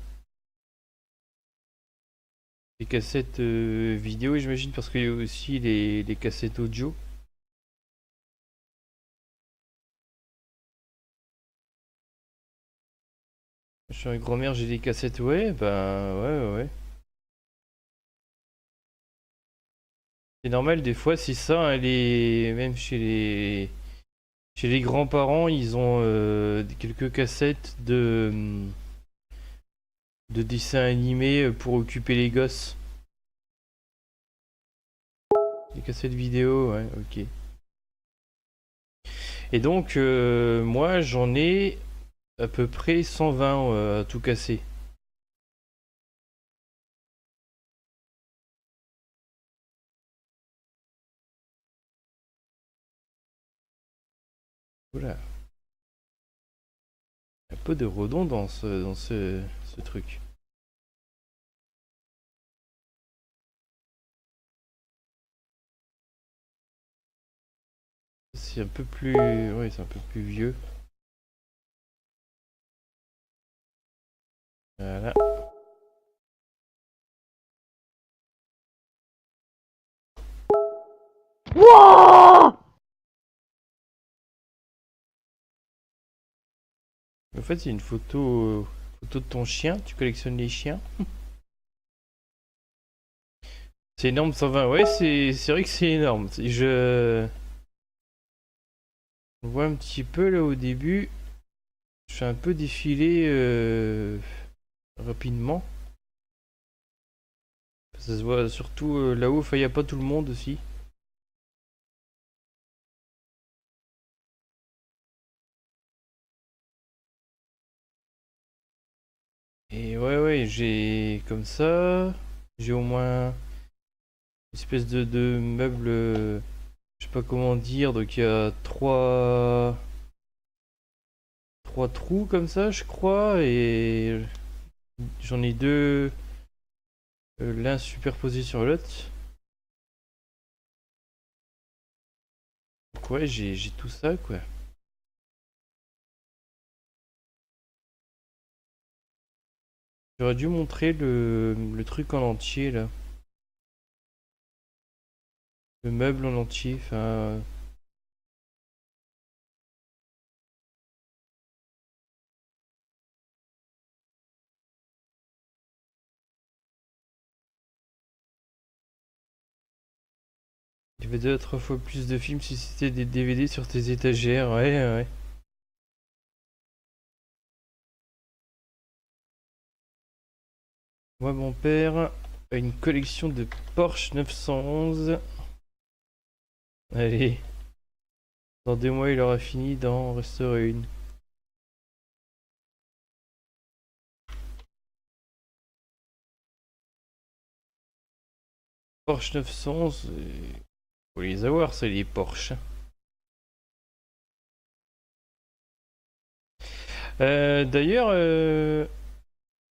Les cassettes vidéo, j'imagine, parce qu'il y a aussi les cassettes audio. Je suis avec grand-mère, j'ai des cassettes, ouais, bah ouais, ouais. C'est normal, des fois, c'est ça, hein, même chez les grands-parents, ils ont quelques cassettes de dessins animés pour occuper les gosses. Des cassettes vidéo, ouais, ok. Et donc, moi, j'en ai à peu près 120 à tout casser. Oula, un peu de redondance dans ce truc. C'est un peu plus... Oui, c'est un peu plus vieux. Voilà. En fait, c'est une photo de ton chien. Tu collectionnes les chiens. C'est énorme, 120. Ouais, c'est vrai que c'est énorme. On voit un petit peu là au début. Je fais un peu défiler rapidement. Ça se voit surtout là-haut. Enfin, il n'y a pas tout le monde aussi. Et ouais, ouais, j'ai comme ça. J'ai au moins une espèce de meuble. Je sais pas comment dire. Donc il y a trois trous comme ça, je crois. Et j'en ai deux. L'un superposé sur l'autre. Donc ouais, j'ai tout ça, quoi. J'aurais dû montrer le truc en entier, là. Le meuble en entier, enfin... Il y avait 2 à 3 fois plus de films si c'était des DVD sur tes étagères, ouais, ouais. Moi, mon père a une collection de Porsche 911. Allez, dans 2 mois, il aura fini d'en restaurer une. Porsche 911, faut les avoir, c'est les Porsche. D'ailleurs,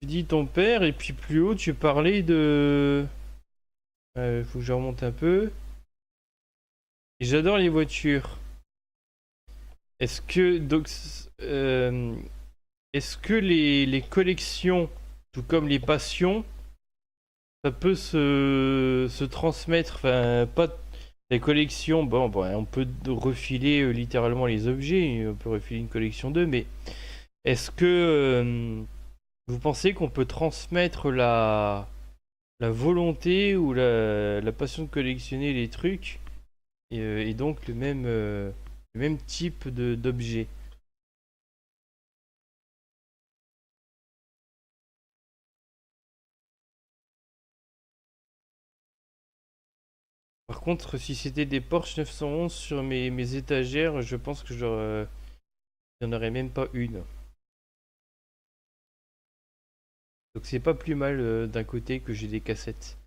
tu dis ton père, et puis plus haut, tu parlais de... faut que je remonte un peu. Et j'adore les voitures. Est-ce que donc est-ce que les collections, tout comme les passions, ça peut se transmettre, enfin, pas les collections, bon, on peut refiler littéralement les objets, on peut refiler une collection d'eux, mais est-ce que vous pensez qu'on peut transmettre la volonté ou la passion de collectionner les trucs et donc le même type d'objet? Par contre, si c'était des Porsche 911 sur mes étagères, je pense que il n'y en aurait même pas une. Donc c'est pas plus mal d'un côté que j'ai des cassettes.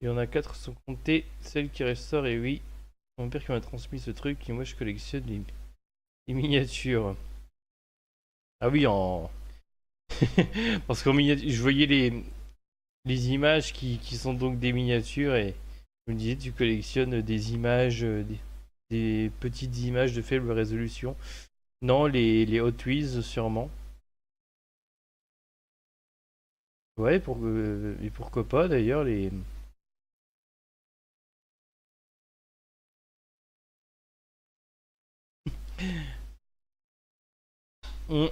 Il y en a 4 sans compter celle qui restaure, et oui, mon père qui m'a transmis ce truc, et moi je collectionne les miniatures. Ah oui, en... Parce qu'en miniature, je voyais les images qui sont donc des miniatures, et je me disais, tu collectionnes des images, des petites images de faible résolution. Non, les Hot Wheels sûrement. Ouais, et pourquoi pas d'ailleurs les... On-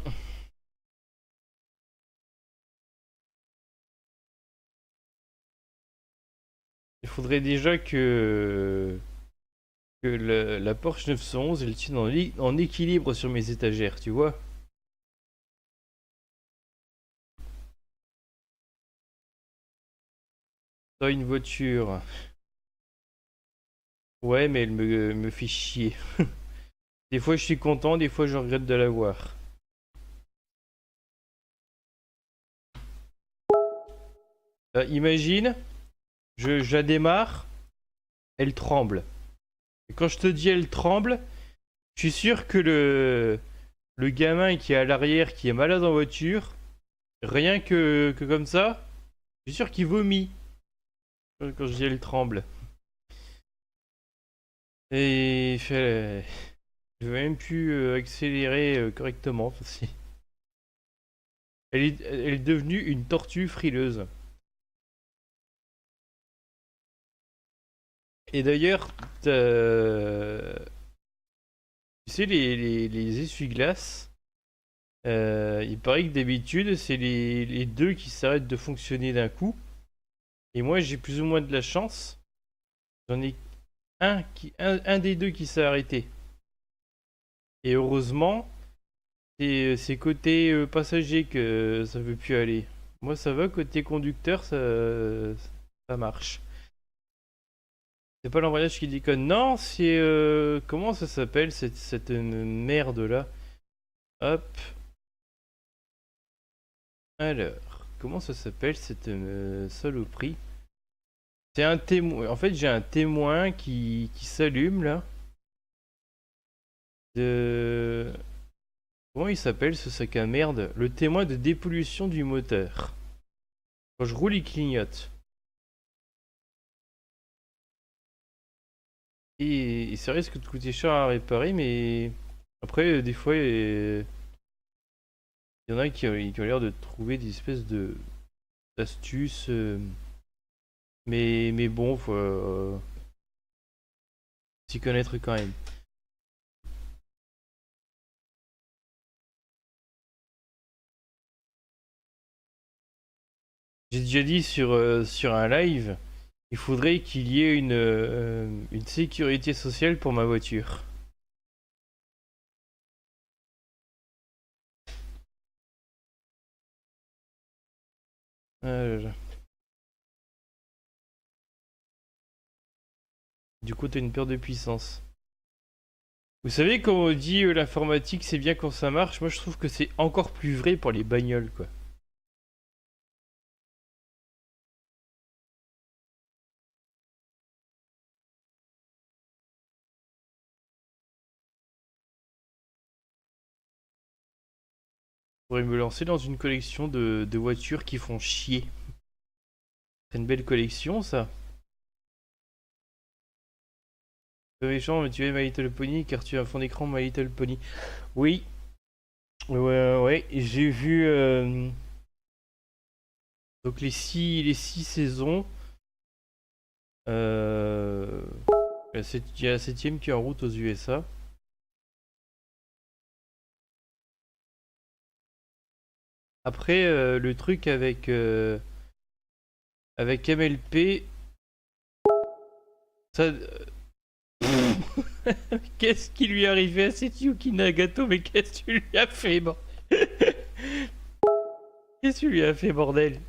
Il faudrait déjà que la Porsche 911 elle tienne en équilibre sur mes étagères, tu vois. T'as une voiture. Ouais, mais elle me fait chier. Des fois je suis content, des fois je regrette de l'avoir. Imagine, je la démarre, elle tremble. Et quand je te dis elle tremble, je suis sûr que le gamin qui est à l'arrière, qui est malade en voiture, rien que comme ça, je suis sûr qu'il vomit quand je dis elle tremble. Et je vais même plus accélérer correctement. Elle est devenue une tortue frileuse. Et d'ailleurs, tu sais, les essuie-glaces, il paraît que d'habitude, c'est les deux qui s'arrêtent de fonctionner d'un coup. Et moi, j'ai plus ou moins de la chance. J'en ai un des deux qui s'est arrêté. Et heureusement, c'est côté passager que ça veut plus aller. Moi, ça va, côté conducteur, ça marche. C'est pas l'embrayage qui déconne. Non, c'est... comment ça s'appelle cette merde là? Hop. Alors, comment ça s'appelle cette saloperie? C'est un témoin. En fait, j'ai un témoin qui s'allume là. De... Comment il s'appelle ce sac à merde? Le témoin de dépollution du moteur. Quand je roule, il clignote. Et ça risque de coûter cher à réparer, mais après, des fois, il y en a qui ont l'air de trouver des espèces de d'astuces. Mais bon, faut s'y connaître quand même. J'ai déjà dit sur un live, il faudrait qu'il y ait une sécurité sociale pour ma voiture. Ah là là. Du coup, t'as une peur de puissance. Vous savez, quand on dit l'informatique c'est bien quand ça marche, moi je trouve que c'est encore plus vrai pour les bagnoles, quoi. Je pourrais me lancer dans une collection de voitures qui font chier. C'est une belle collection, ça. Méchant, mais tu es My Little Pony car tu as un fond d'écran My Little Pony. Oui, ouais, j'ai vu donc les six saisons. Euh, il y a la septième qui est en route aux USA. Après, le truc avec MLP, ça, qu'est-ce qui lui est arrivé à cette Yuki Nagato? Mais qu'est-ce que tu lui as fait, bon. Qu'est-ce que tu lui as fait, bordel?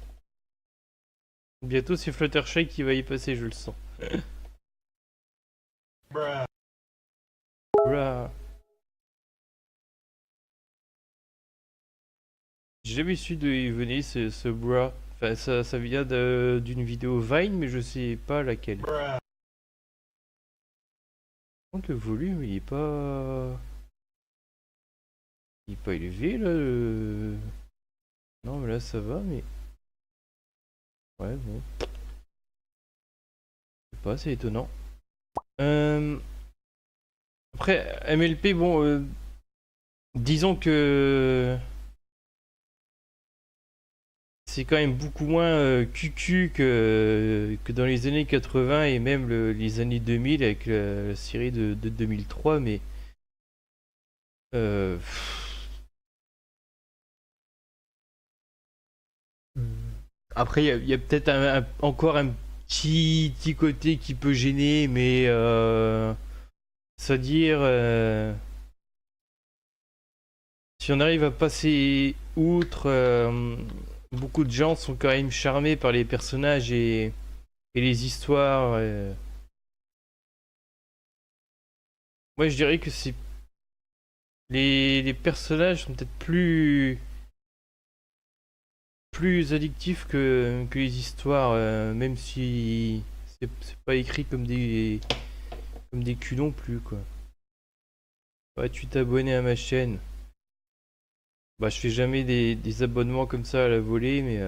Bientôt, c'est Fluttershy qui va y passer, je le sens. Bra. J'ai jamais su d'où il venait ce bra. Enfin, ça vient d'une vidéo Vine, mais je sais pas laquelle. Par contre, le volume, il est pas élevé là. Non, mais là ça va, mais ouais, bon, je sais pas, c'est étonnant. Euh, Après, MLP, bon, disons que c'est quand même beaucoup moins cucu que dans les années 80 et même les années 2000 avec la série de 2003, mais euh, après il y a peut-être encore un petit côté qui peut gêner, mais c'est-à-dire si on arrive à passer outre, beaucoup de gens sont quand même charmés par les personnages et les histoires. Moi, je dirais que c'est les personnages sont peut-être plus addictifs que les histoires, même si c'est pas écrit comme des culs non plus, quoi. Ouais, tu t'abonner à ma chaîne. Bah, je fais jamais des abonnements comme ça à la volée, mais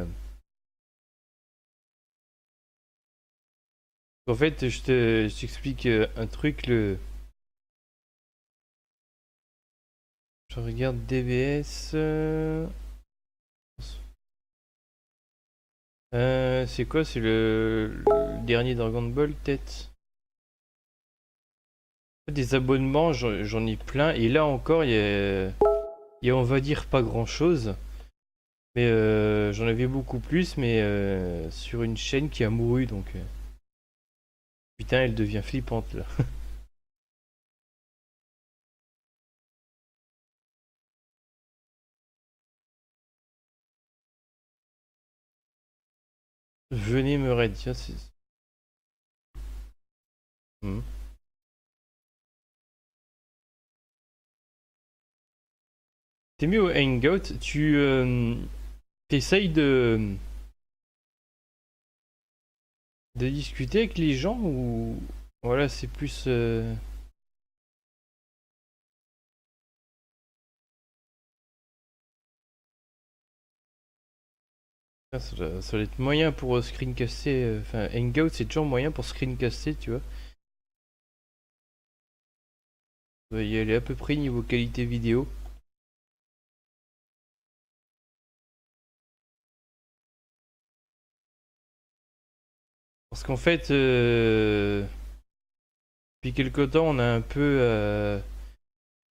en fait, je t'explique un truc. Je regarde DBS. C'est quoi? C'est le dernier Dragon Ball, peut-être? Des abonnements, j'en ai plein. Et là encore, il y a, on va dire, pas grand-chose. Mais j'en avais beaucoup plus, mais sur une chaîne qui a mouru, donc... putain, elle devient flippante, là. Venez me raid, tiens, c'est... Hmm. T'es mis au Hangout, t'essayes de discuter avec les gens ou... Voilà, c'est plus... ça doit être moyen pour screencaster. Enfin, Hangout, c'est toujours moyen pour screencaster, tu vois. Ça doit y aller à peu près niveau qualité vidéo. Parce qu'en fait, depuis quelque temps, on a un peu,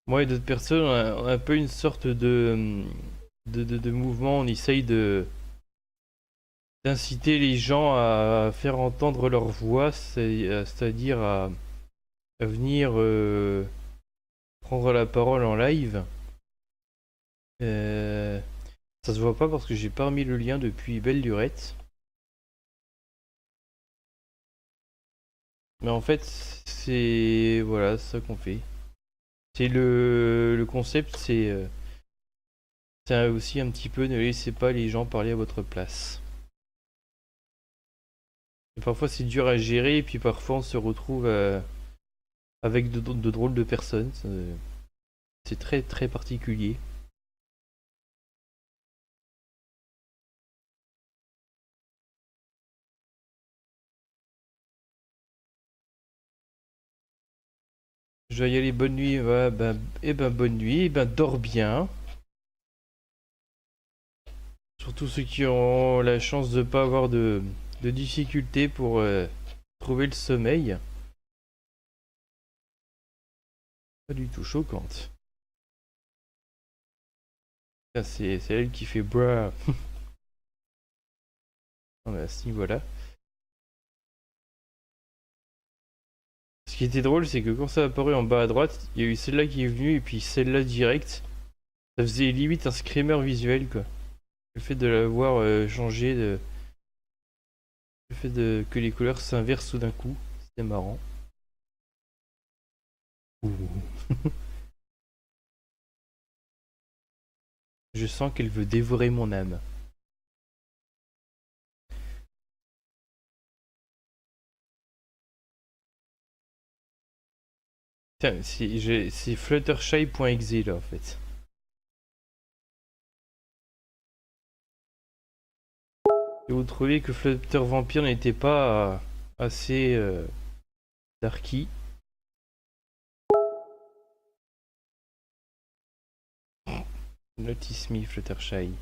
moi et d'autres personnes, on a un peu une sorte de mouvement. On essaye d'inciter les gens à faire entendre leur voix, c'est-à-dire à venir prendre la parole en live. Euh, Ça se voit pas parce que j'ai pas remis le lien depuis belle lurette. Mais en fait, c'est voilà, c'est ça qu'on fait. C'est le concept, c'est aussi un petit peu ne laissez pas les gens parler à votre place. Et parfois c'est dur à gérer et puis parfois on se retrouve avec de drôles de personnes. C'est très très particulier. Je vais y aller, bonne nuit. Ouais, bonne nuit. Et ben, dors bien. Surtout ceux qui ont la chance de pas avoir de difficultés pour trouver le sommeil. Pas du tout choquante. C'est elle qui fait bra. À ce niveau-là. Ce qui était drôle, c'est que quand ça a apparu en bas à droite, il y a eu celle-là qui est venue et puis celle-là direct. Ça faisait limite un screamer visuel, quoi. Le fait de la voir changer, le fait que les couleurs s'inversent tout d'un coup, c'était marrant. Ouh. Je sens qu'elle veut dévorer mon âme. Tiens, c'est Fluttershy.exe là en fait. Et vous trouvez que Flutter Vampire n'était pas assez darky. Notice me, Fluttershy.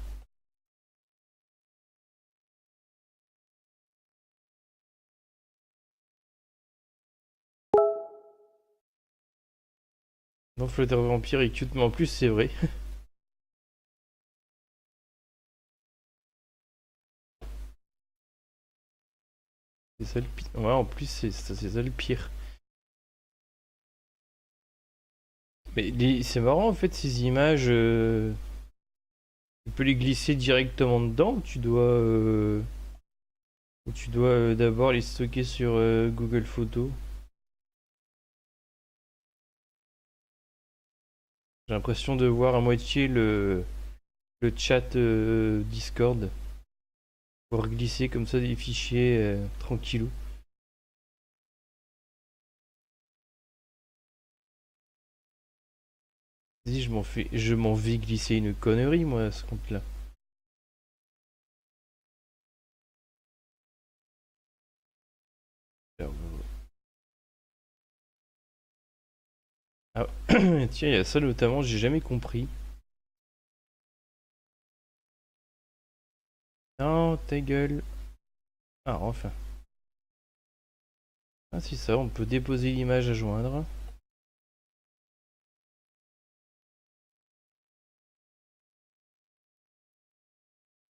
Non, Flutter Vampire est cute, mais en plus c'est vrai. C'est ça le pire. Ouais, en plus c'est ça le pire. Mais c'est marrant en fait ces images. Tu peux les glisser directement dedans ou tu dois d'abord les stocker sur Google Photos. J'ai l'impression de voir à moitié le chat Discord. Pouvoir glisser comme ça des fichiers tranquillou. Vas-y, je m'en vais glisser une connerie moi à ce compte-là. Ah, tiens, il y a ça notamment, j'ai jamais compris. Non, ta gueule. Ah, enfin. Ah, c'est ça, on peut déposer l'image à joindre.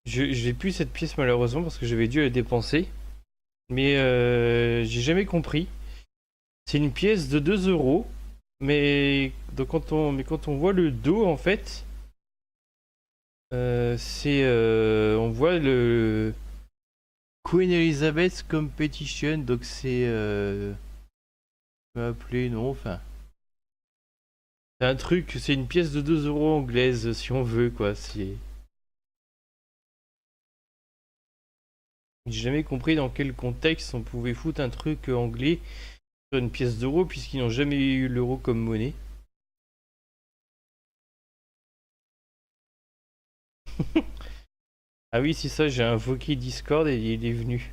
J'ai plus cette pièce malheureusement parce que j'avais dû la dépenser. Mais j'ai jamais compris. C'est une pièce de 2 euros. Mais quand on voit le dos en fait, on voit le Queen Elizabeth Competition. Donc c'est appelé non, enfin c'est un truc, c'est une pièce de 2 euros anglaise si on veut quoi. J'ai jamais compris dans quel contexte on pouvait foutre un truc anglais sur une pièce d'euro puisqu'ils n'ont jamais eu l'euro comme monnaie. Ah oui, c'est ça, j'ai invoqué Discord et il est venu.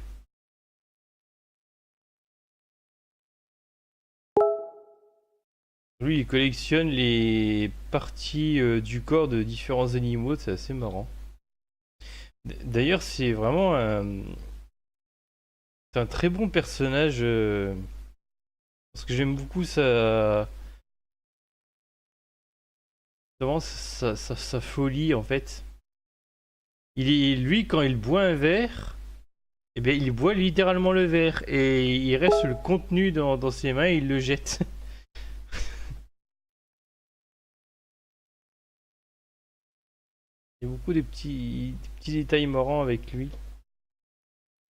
Lui, il collectionne les parties du corps de différents animaux, c'est assez marrant. D'ailleurs, c'est un très bon personnage parce que j'aime beaucoup sa folie en fait. Lui, quand il boit un verre, eh bien, il boit littéralement le verre et il reste le contenu dans ses mains et il le jette. Il y a beaucoup de petits détails marrants avec lui.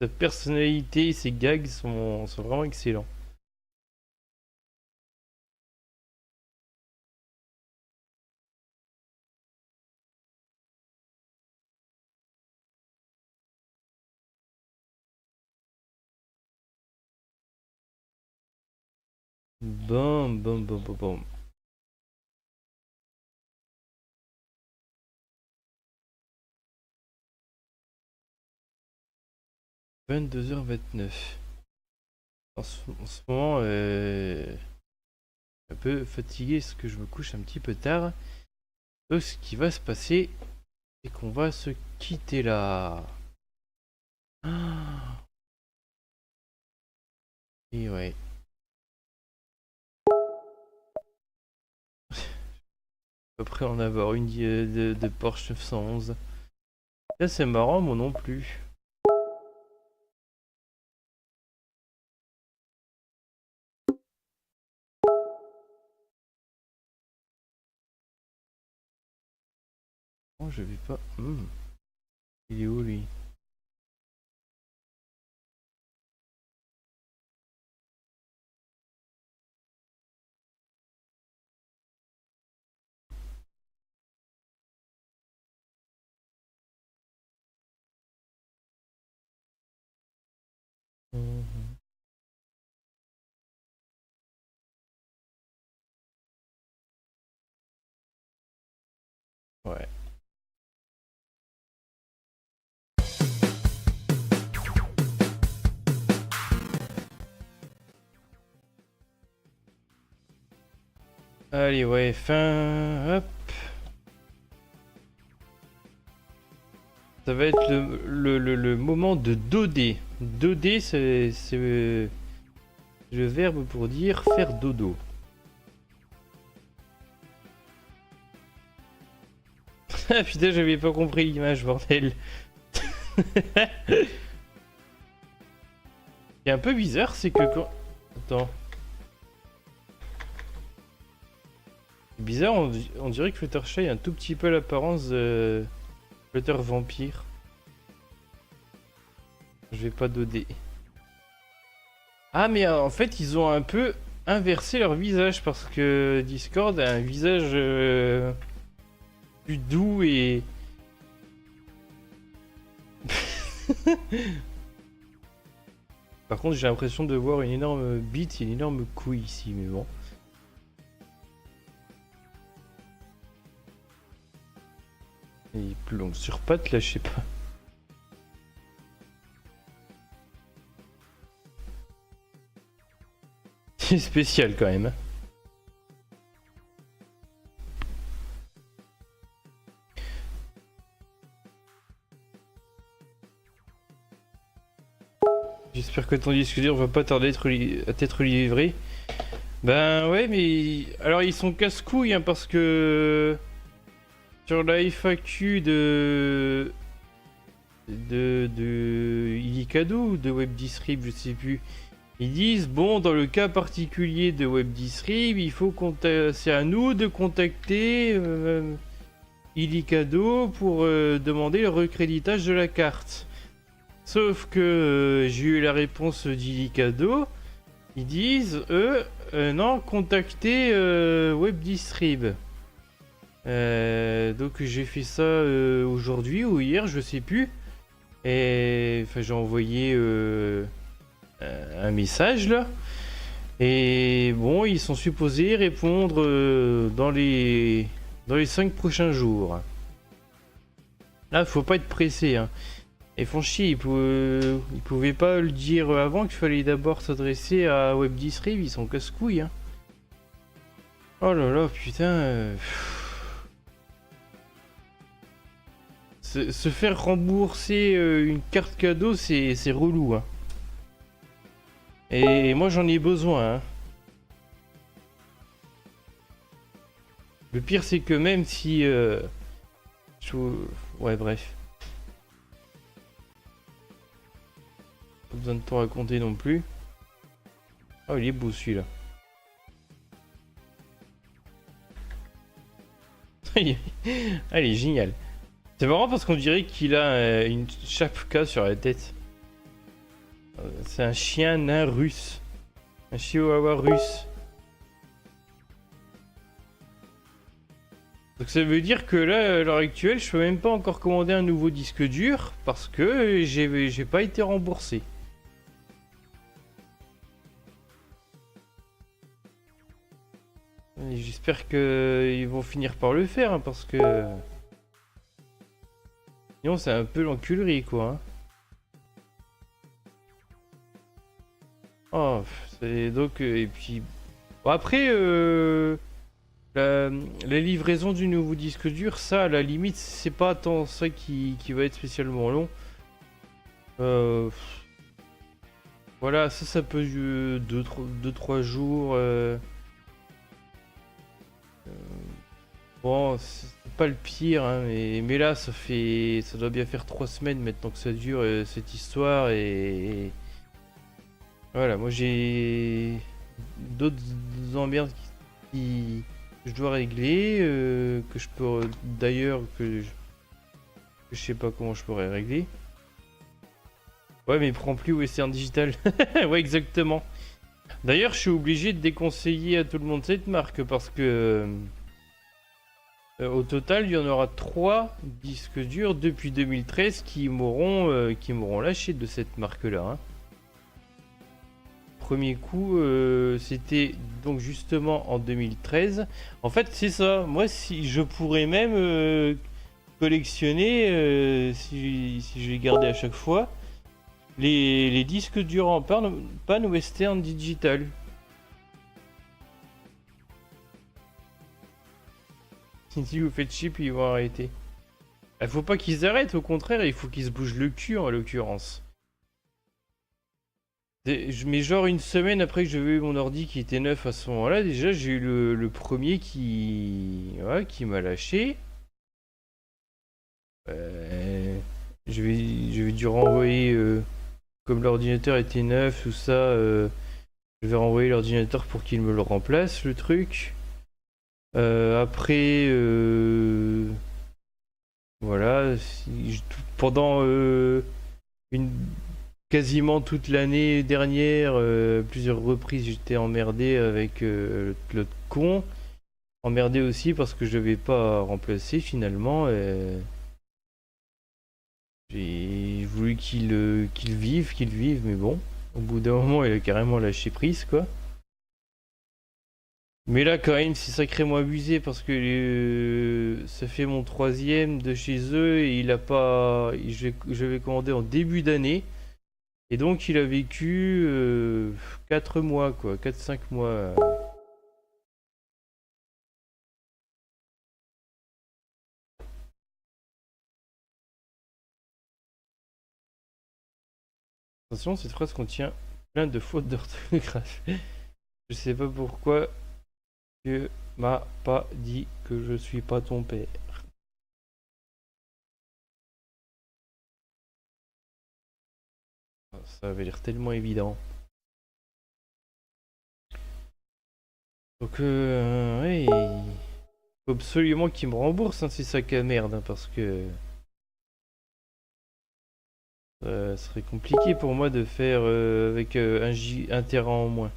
Sa personnalité et ses gags sont vraiment excellents. Bon, bon, bon, bon, bon. 22h29. En ce moment, Un peu fatigué, parce que je me couche un petit peu tard. Donc ce qui va se passer, c'est qu'on va se quitter là. Ah. Et ouais. Après en avoir une de Porsche 911. Là c'est marrant, moi non plus. Oh, je vais pas. Il est où lui? Mhm. Ouais. Allez, ouais, fin. Hop. Ça va être le moment de doder. Doder, c'est le verbe pour dire faire dodo. Ah putain, j'avais pas compris l'image, bordel. Ce qui est un peu bizarre, c'est que quand... Attends. C'est bizarre, on dirait que Fluttershy a un tout petit peu l'apparence de Flutter vampire. Je vais pas doder. Ah mais en fait, ils ont un peu inversé leur visage parce que Discord a un visage plus doux et... Par contre, j'ai l'impression de voir une énorme bite et une énorme couille ici, mais bon. Il est plus long sur pattes, là, je sais pas. C'est spécial quand même. J'espère que ton disque dur va pas tarder à t'être livré. Ben ouais, mais... Alors ils sont casse-couilles, hein, parce que... Sur la FAQ de Illicado ou de WebDisrib, je sais plus. Ils disent, bon, dans le cas particulier de WebDisrib, il faut c'est à nous de contacter Illicado pour demander le recréditage de la carte. Sauf que j'ai eu la réponse d'Illicado. Ils disent, non, contactez WebDisrib. Donc j'ai fait ça aujourd'hui ou hier, je sais plus. Et enfin, j'ai envoyé un message là. Et bon, ils sont supposés répondre dans les 5 prochains jours. Là, faut pas être pressé, hein. Et font chier, ils pouvaient pas le dire avant qu'il fallait d'abord s'adresser à WebDisrib, ils sont casse-couilles, hein. Oh là là, putain. Se faire rembourser une carte cadeau, c'est relou, hein. Et moi j'en ai besoin, hein. Le pire c'est que même si... Ouais, bref. Pas besoin de tout raconter non plus. Oh, il est beau celui-là. Ah, il est génial. C'est marrant parce qu'on dirait qu'il a une chapka sur la tête. C'est un chien nain russe. Un chihuahua russe. Donc ça veut dire que là, à l'heure actuelle, je peux même pas encore commander un nouveau disque dur parce que j'ai pas été remboursé. Et j'espère qu'ils vont finir par le faire, hein, parce que... Sinon c'est un peu l'enculerie, quoi, hein. Oh, c'est donc... et puis... Bon, après, la, la livraison du nouveau disque dur, ça, à la limite, c'est pas tant ça qui va être spécialement long. Euh, voilà, ça peut 2-3 jours. Bon, c'est pas le pire, hein, mais là, ça doit bien faire 3 semaines maintenant que ça dure cette histoire et voilà, moi j'ai d'autres emmerdes que je dois régler, que je peux d'ailleurs que je sais pas comment je pourrais régler. Ouais, mais il prend plus Western Digital. Ouais, exactement. D'ailleurs, je suis obligé de déconseiller à tout le monde cette marque parce que au total, il y en aura 3 disques durs depuis 2013 qui m'auront lâché de cette marque-là, hein. Premier coup, c'était donc justement en 2013. En fait, c'est ça. Moi, si je pourrais même collectionner, si je les gardais à chaque fois, les disques durs en panne Western Digital. Si vous faites chip, ils vont arrêter. Il faut pas qu'ils arrêtent, au contraire, il faut qu'ils se bougent le cul en l'occurrence. Mais genre une semaine après que j'avais eu mon ordi qui était neuf à ce moment-là, déjà j'ai eu le premier ouais, qui m'a lâché. J'avais dû renvoyer, comme l'ordinateur était neuf, tout ça, je vais renvoyer l'ordinateur pour qu'il me le remplace, le truc. Après, voilà, pendant une quasiment toute l'année dernière, plusieurs reprises, j'étais emmerdé avec l'autre con. Emmerdé aussi parce que je vais pas remplacer finalement. J'ai voulu qu'il vive, mais bon, au bout d'un moment, il a carrément lâché prise, quoi. Mais là, quand même, c'est sacrément abusé parce que ça fait mon 3e de chez eux et il a pas. Je l'avais commandé en début d'année. Et donc, il a vécu 4 mois, quoi, 4-5 mois. Attention, cette phrase contient plein de fautes d'orthographe. Je sais pas pourquoi tu m'as pas dit que je suis pas ton père. Ça avait l'air tellement évident. Donc, ouais, il faut absolument qu'il me rembourse ces sacs à merde, hein, parce que ça serait compliqué pour moi de faire avec un Tera en moins.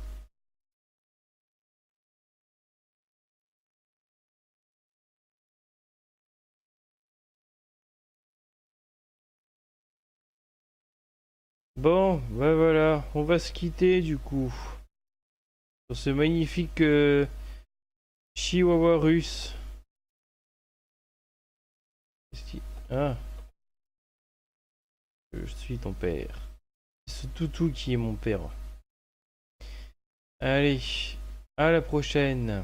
Bon, bah voilà, on va se quitter du coup. Sur ce magnifique chihuahua russe. Ah, je suis ton père. C'est ce toutou qui est mon père. Allez, à la prochaine.